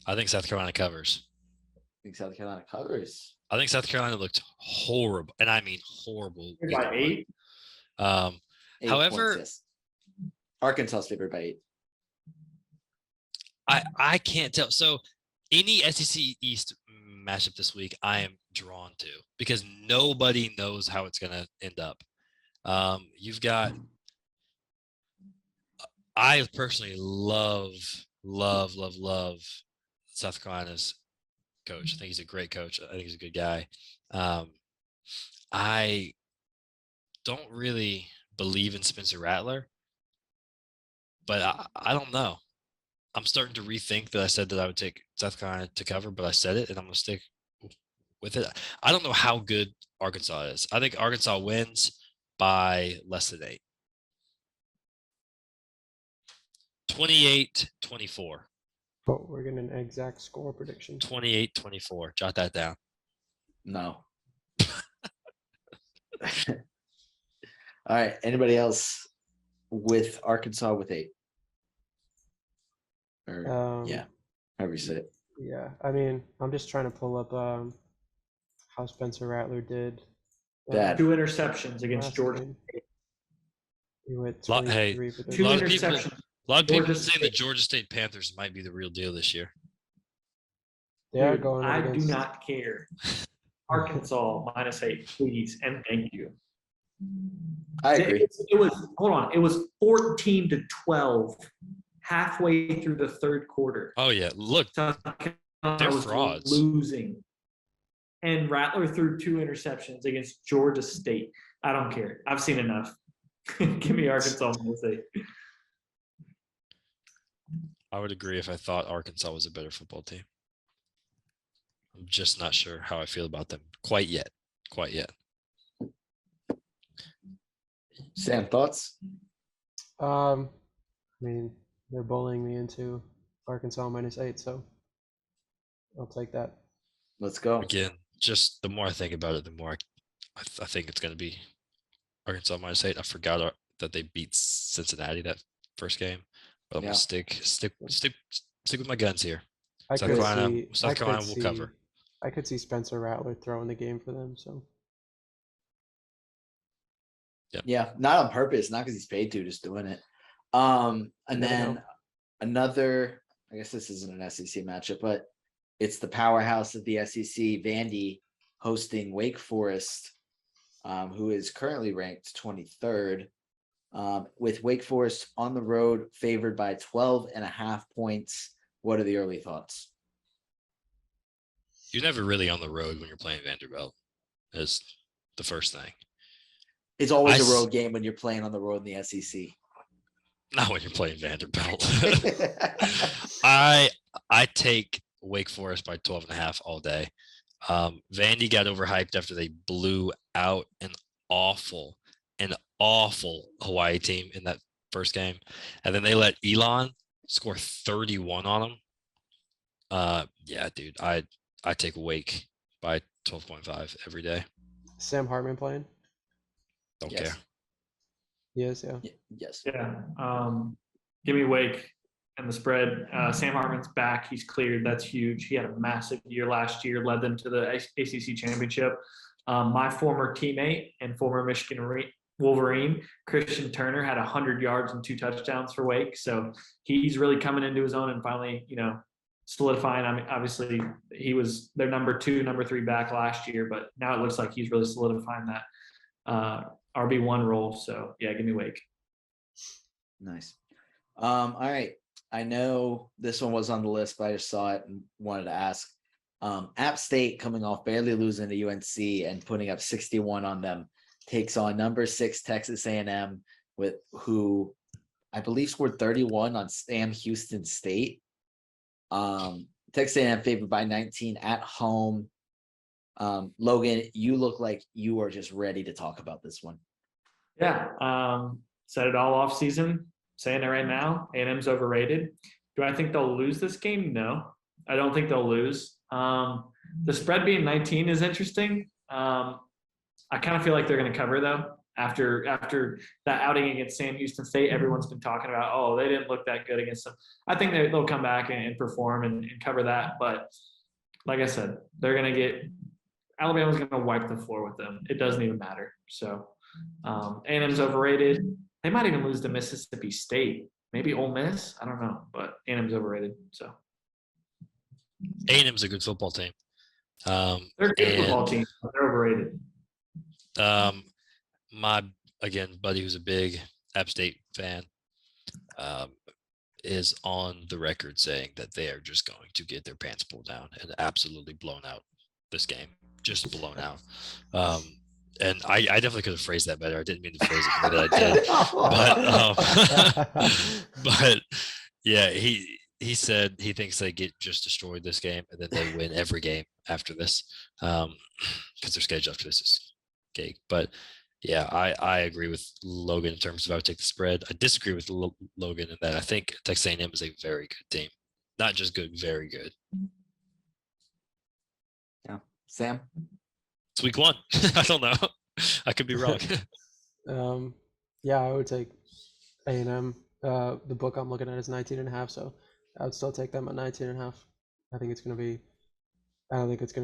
I think South Carolina covers. I think South Carolina covers. I think South Carolina looked horrible, and I mean horrible. week By one. 8. 8 However- points, yes. Arkansas favored by 8. I can't tell. So any SEC East matchup this week, I am drawn to because nobody knows how it's going to end up. You've got. I personally love South Carolina's coach. I think he's a great coach. I think he's a good guy. I don't really believe in Spencer Rattler, but I don't know. I'm starting to rethink that I said that I would take South Carolina to cover, but I said it, and I'm going to stick with it. I don't know how good Arkansas is. I think Arkansas wins by less than 8. 28-24. But we're getting an exact score prediction. 28-24. Jot that down. No. All right. Anybody else with Arkansas with 8? Or yeah, however you say it. Yeah, I mean, I'm just trying to pull up how Spencer Rattler did. Bad. 2 interceptions against last Georgia. game. He went Hey, 23 for 2 lot of people- interceptions. A lot of people Georgia saying the State. Georgia State Panthers might be the real deal this year. They are Dude, going I against. do not care. Arkansas -8, please, and thank you. I agree. It was hold on. It was 14-12 halfway through the 3rd quarter. Oh yeah, look, South Carolina They're was frauds. losing, and Rattler threw 2 interceptions against Georgia State. I don't care. I've seen enough. Give me Arkansas -8. I would agree if I thought Arkansas was a better football team. I'm just not sure how I feel about them quite yet. Sam, thoughts? I mean, they're bullying me into Arkansas -8, so I'll take that. Let's go. Again, just the more I think about it, the more I think it's going to be Arkansas -8. I forgot that they beat Cincinnati that first game, but I'm Yeah. going to stick with my guns here. I South could Carolina- see, South I could Carolina will see- cover. I could see Spencer Rattler throwing the game for them. So Yeah, not on purpose, not because he's paid to, just doing it. And never then know. another, I guess this isn't an SEC matchup, but it's the powerhouse of the SEC, Vandy, hosting Wake Forest, who is currently ranked 23rd, with Wake Forest on the road, favored by 12.5 points. What are the early thoughts? You're never really on the road when you're playing Vanderbilt. Is the first thing. It's always I a s- road game when you're playing on the road in the SEC. Not when you're playing Vanderbilt. I take Wake Forest by 12.5 all day. Vandy got overhyped after they blew out an awful Hawaii team in that first game, and then they let Elon score 31 on them. Yeah, dude, I take Wake by 12.5 every day. Sam Hartman playing? Don't Yes. care. He is, yeah. Yes. Yeah. Give me Wake and the spread. Sam Hartman's back. He's cleared. That's huge. He had a massive year last year, led them to the ACC championship. My former teammate and former Michigan Wolverine, Christian Turner, had 100 yards and 2 touchdowns for Wake. So he's really coming into his own and finally, solidifying. I mean, obviously he was their number 2, number 3 back last year, but now it looks like he's really solidifying that RB1 role. So yeah, give me Wake. Nice. All right. I know this one was on the list, but I just saw it and wanted to ask. App State coming off barely losing to UNC and putting up 61 on them takes on number 6 Texas A&M with who I believe scored 31 on Sam Houston State. Texas A&M favored by 19 at home. Logan, you look like you are just ready to talk about this one. Yeah. Said it all off season. Saying it right now. A&M's overrated. Do I think they'll lose this game? No, I don't think they'll lose. The spread being 19 is interesting. I kind of feel like they're going to cover though. After that outing against Sam Houston State, everyone's been talking about, oh, they didn't look that good against them. I think they'll come back and perform and cover that. But like I said, they're going to get Alabama's going to wipe the floor with them. It doesn't even matter. So A&M's overrated. They might even lose to Mississippi State. Maybe Ole Miss. I don't know, but A&M's overrated. So A&M's a good football team. they're a good football team, but they're overrated. My buddy who's a big App State fan is on the record saying that they are just going to get their pants pulled down and absolutely blown out this game, just blown out. And I definitely could have phrased that better. I didn't mean to phrase it the way that I did, but yeah, he said he thinks they get just destroyed this game and then they win every game after this because their schedule after this is cake. But yeah, I agree with Logan in terms of I would take the spread. I disagree with Logan in that I think Texas A&M is a very good team, not just good, very good. Yeah, Sam. It's week 1. I don't know. I could be wrong. Yeah, I would take A&M. The book I'm looking at is 19.5, so I would still take them at 19.5. I don't think it's going to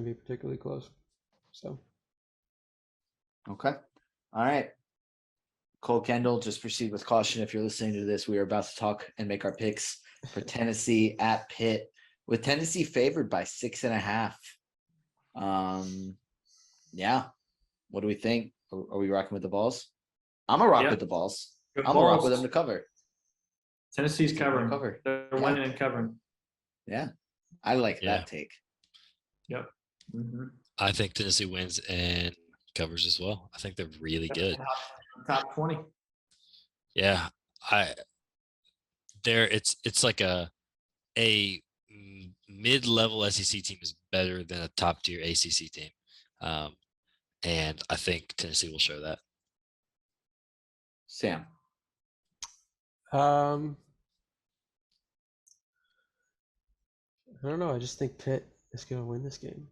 be particularly close. So. Okay. All right. Cole Kendall, just proceed with caution. If you're listening to this, we are about to talk and make our picks for Tennessee at Pitt, with Tennessee favored by 6.5. Yeah. What do we think? Are we rocking with the balls? I'm a rock with the balls. Good I'm a rock balls. with them to cover. Tennessee's covering. Cover. They're Yeah. winning and covering. Yeah. I like Yeah. that take. Yep. Mm-hmm. I think Tennessee wins and covers as well. I think they're really good. Top 20. Yeah, it's like a mid-level SEC team is better than a top-tier ACC team, and I think Tennessee will show that. Sam. I don't know. I just think Pitt is going to win this game.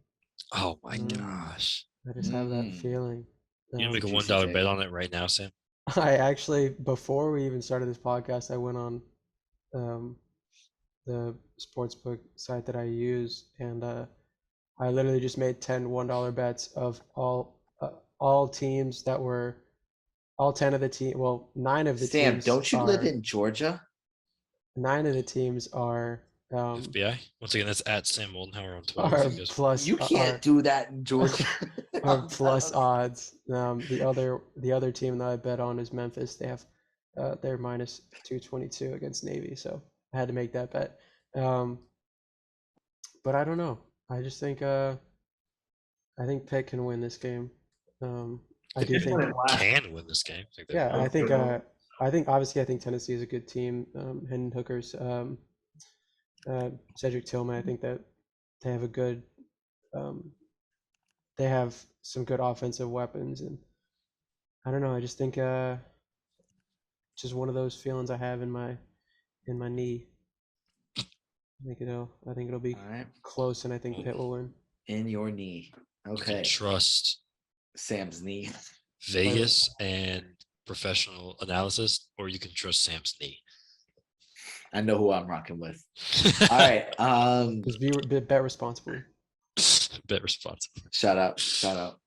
Oh my gosh! I just have that feeling. You make a juicy $1 take. bet on it right now, Sam? I actually, before we even started this podcast, I went on the sportsbook site that I use, and I literally just made 10 $1 bets of all teams that were all 10 of the team. Well, 9 of the Sam, teams. don't you live in Georgia? 9 of the teams are FBI. Once again, that's at Sam Moldenhauer on Twitter. are if you guys- plus. You can't do that in Georgia. Are plus odds. The other team that I bet on is Memphis. They have they're minus 222 against Navy, so I had to make that bet. But I don't know. I just think I think Pitt can win this game. I do think can win this game. yeah, I think obviously I think Tennessee is a good team. Hendon Hooker's Cedric Tillman. I think that they have a good they have some good offensive weapons, and I don't know. I just think just one of those feelings I have in my knee. I think it'll be All right. close, and I think Pitt will win. In your knee. You Okay. can trust Sam's knee. Vegas and professional analysis, or you can trust Sam's knee. I know who I'm rocking with. All right. Just bet responsibly. Bet responsible. Shout out. Shout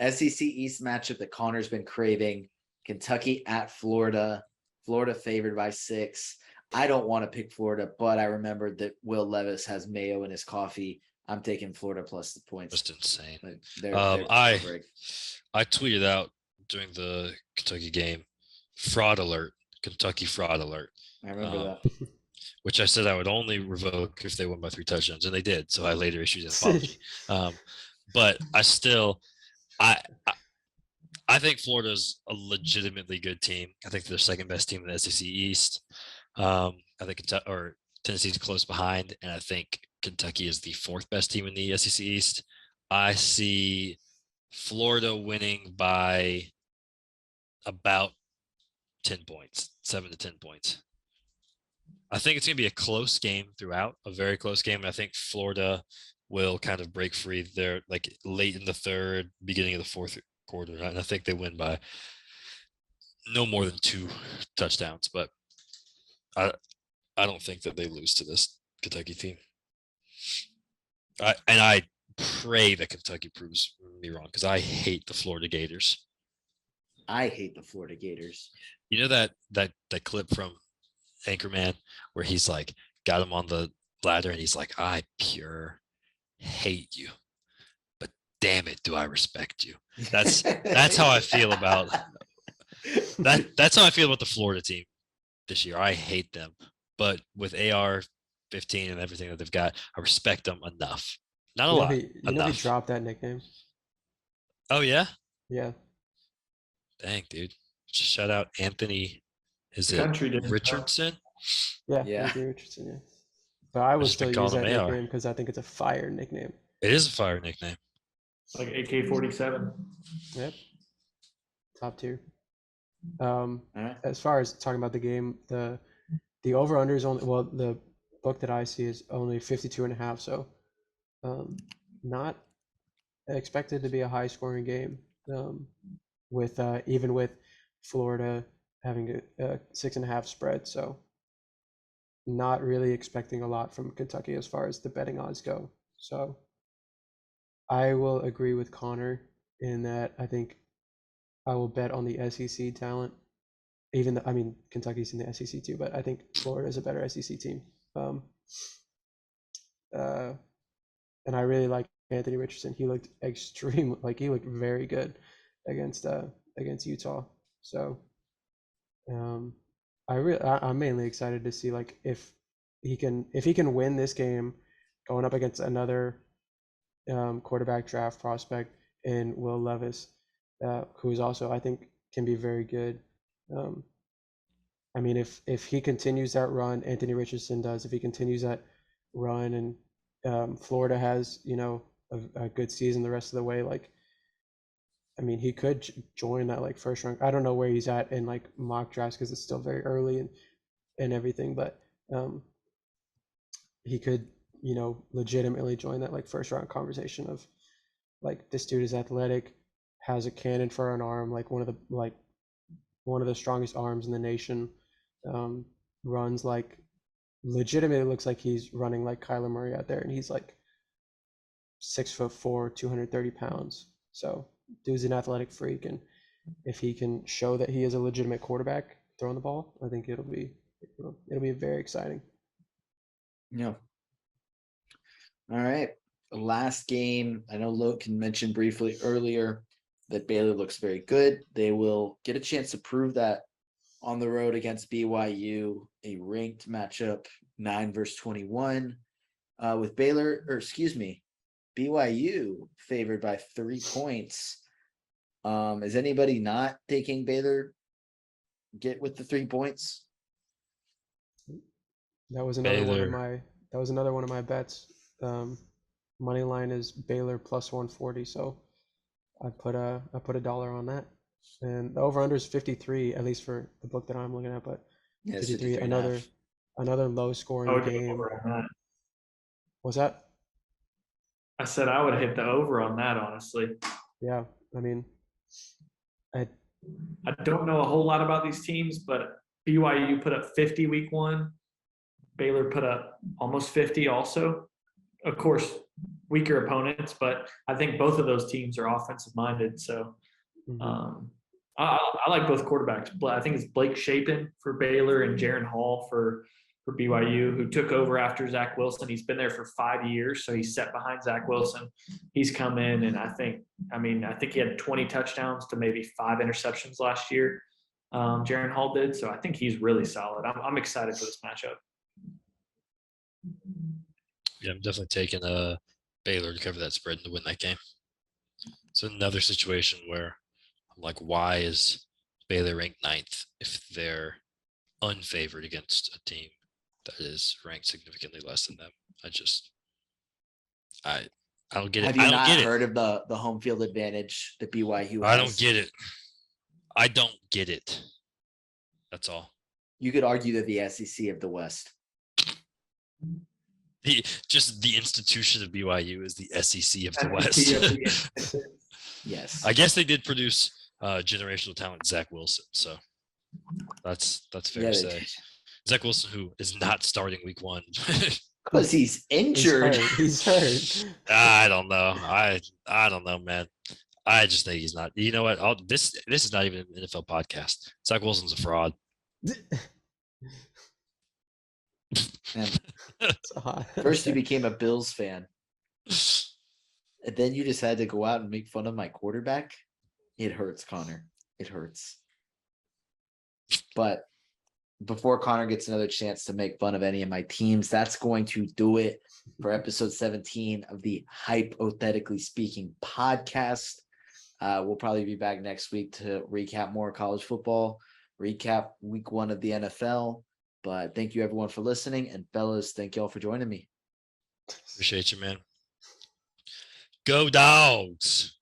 SEC East matchup that Connor's been craving. Kentucky at Florida. Florida favored by 6. I don't want to pick Florida, but I remembered that Will Levis has mayo in his coffee. I'm taking Florida plus the points. Just insane. Like, they're I covering. tweeted out during the Kentucky game, fraud alert, Kentucky fraud alert. I remember that. Which I said I would only revoke if they won by 3 touchdowns, and they did. So I later issued an apology. But I still, I think Florida's a legitimately good team. I think they're the second best team in the SEC East. I think Tennessee's close behind, and I think Kentucky is the 4th best team in the SEC East. I see Florida winning by about 10 points, 7 to 10 points. I think it's going to be a close game throughout, a very close game. And I think Florida will kind of break free there, like late in the 3rd, beginning of the 4th quarter. And I think they win by no more than 2 touchdowns. But I don't think that they lose to this Kentucky team. I pray that Kentucky proves me wrong, because I hate the Florida Gators. I hate the Florida Gators. You know that clip from Anchorman where he's like got him on the ladder and he's like, I pure hate you, but damn it, do I respect you. That's how I feel about that. That's how I feel about the Florida team this year. I hate them, but with AR-15 and everything that they've got, I respect them enough. Not a lot. You know he dropped that nickname. Oh yeah? Yeah. Dang, dude. Shout out Anthony. Is it Country didn't Richardson? Yeah. Yeah. Anthony Richardson, yeah. But I would just been still use that calling him AR. nickname because I think it's a fire nickname. It is a fire nickname. like AK-47. Yep. Top tier. All right. As far as talking about the game, the over under is only, well, the book that I see is only 52.5, so not expected to be a high scoring game. With even with Florida having a 6.5 spread, so not really expecting a lot from Kentucky as far as the betting odds go. So I will agree with Connor in that I think I will bet on the SEC talent. Even though, I mean, Kentucky's in the SEC too, but I think Florida is a better SEC team. And I really like Anthony Richardson. He looked he looked very good against Utah. So I'm mainly excited to see like if he can win this game going up against another quarterback draft prospect in Will Levis, who is also, I think, can be very good. I mean, if he continues that run, Anthony Richardson does. If he continues that run, and Florida has, a good season the rest of the way, like, I mean, he could join that like first round. I don't know where he's at in like mock drafts because it's still very early and everything, but he could, legitimately join that like first round conversation of like, this dude is athletic, has a cannon for an arm, like one of the strongest arms in the nation, runs like legitimately looks like he's running like Kyler Murray out there, and he's like 6'4", 230 pounds. So dude's an athletic freak, and if he can show that he is a legitimate quarterback throwing the ball, I think it'll be very exciting. Yeah. All right. Last game. I know Logan mentioned briefly earlier that Baylor looks very good. They will get a chance to prove that on the road against BYU, a ranked matchup, 9 versus 21, with BYU favored by 3 points. Is anybody not taking Baylor get with the 3 points? That was another one of my bets. Money line is Baylor plus 140, so I put a dollar on that. And the over under is 53, at least for the book that I'm looking at, but Yeah, 53, another low scoring I would go game. over on that. What's that? I said I would hit the over on that, honestly. Yeah, I mean, I I don't know a whole lot about these teams, but BYU put up 50 week one. Baylor put up almost 50 also. Of course, weaker opponents, but I think both of those teams are offensive minded. So I like both quarterbacks. I think it's Blake Shapen for Baylor and Jaron Hall for BYU, who took over after Zach Wilson. He's been there for 5 years, so he's set behind Zach Wilson. He's come in, and I think he had 20 touchdowns to maybe 5 interceptions last year. Jaron Hall did, so I think he's really solid. I'm excited for this matchup. Yeah, I'm definitely taking Baylor to cover that spread and to win that game. It's another situation where I'm like, why is Baylor ranked 9th if they're unfavored against a team that is ranked significantly less than them? I don't get it. Have you I don't not get heard of the home field advantage that BYU has? I don't get it. I don't get it. That's all. You could argue that the SEC of the West. The institution of BYU is the SEC of the West. Yes. I guess they did produce generational talent, Zach Wilson. So that's fair to say. Zach Wilson, who is not starting week 1. Because he's injured. He's hurt. I don't know. I don't know, man. I just think he's not. You know what? This is not even an NFL podcast. Zach Wilson's a fraud. First you became a Bills fan. And then you decided to go out and make fun of my quarterback. It hurts, Connor. It hurts. But before Connor gets another chance to make fun of any of my teams, that's going to do it for episode 17 of the Hypothetically Speaking podcast. We'll probably be back next week to recap more college football, recap week 1 of the NFL. But thank you everyone for listening. And fellas, thank you all for joining me. Appreciate you, man. Go Dogs.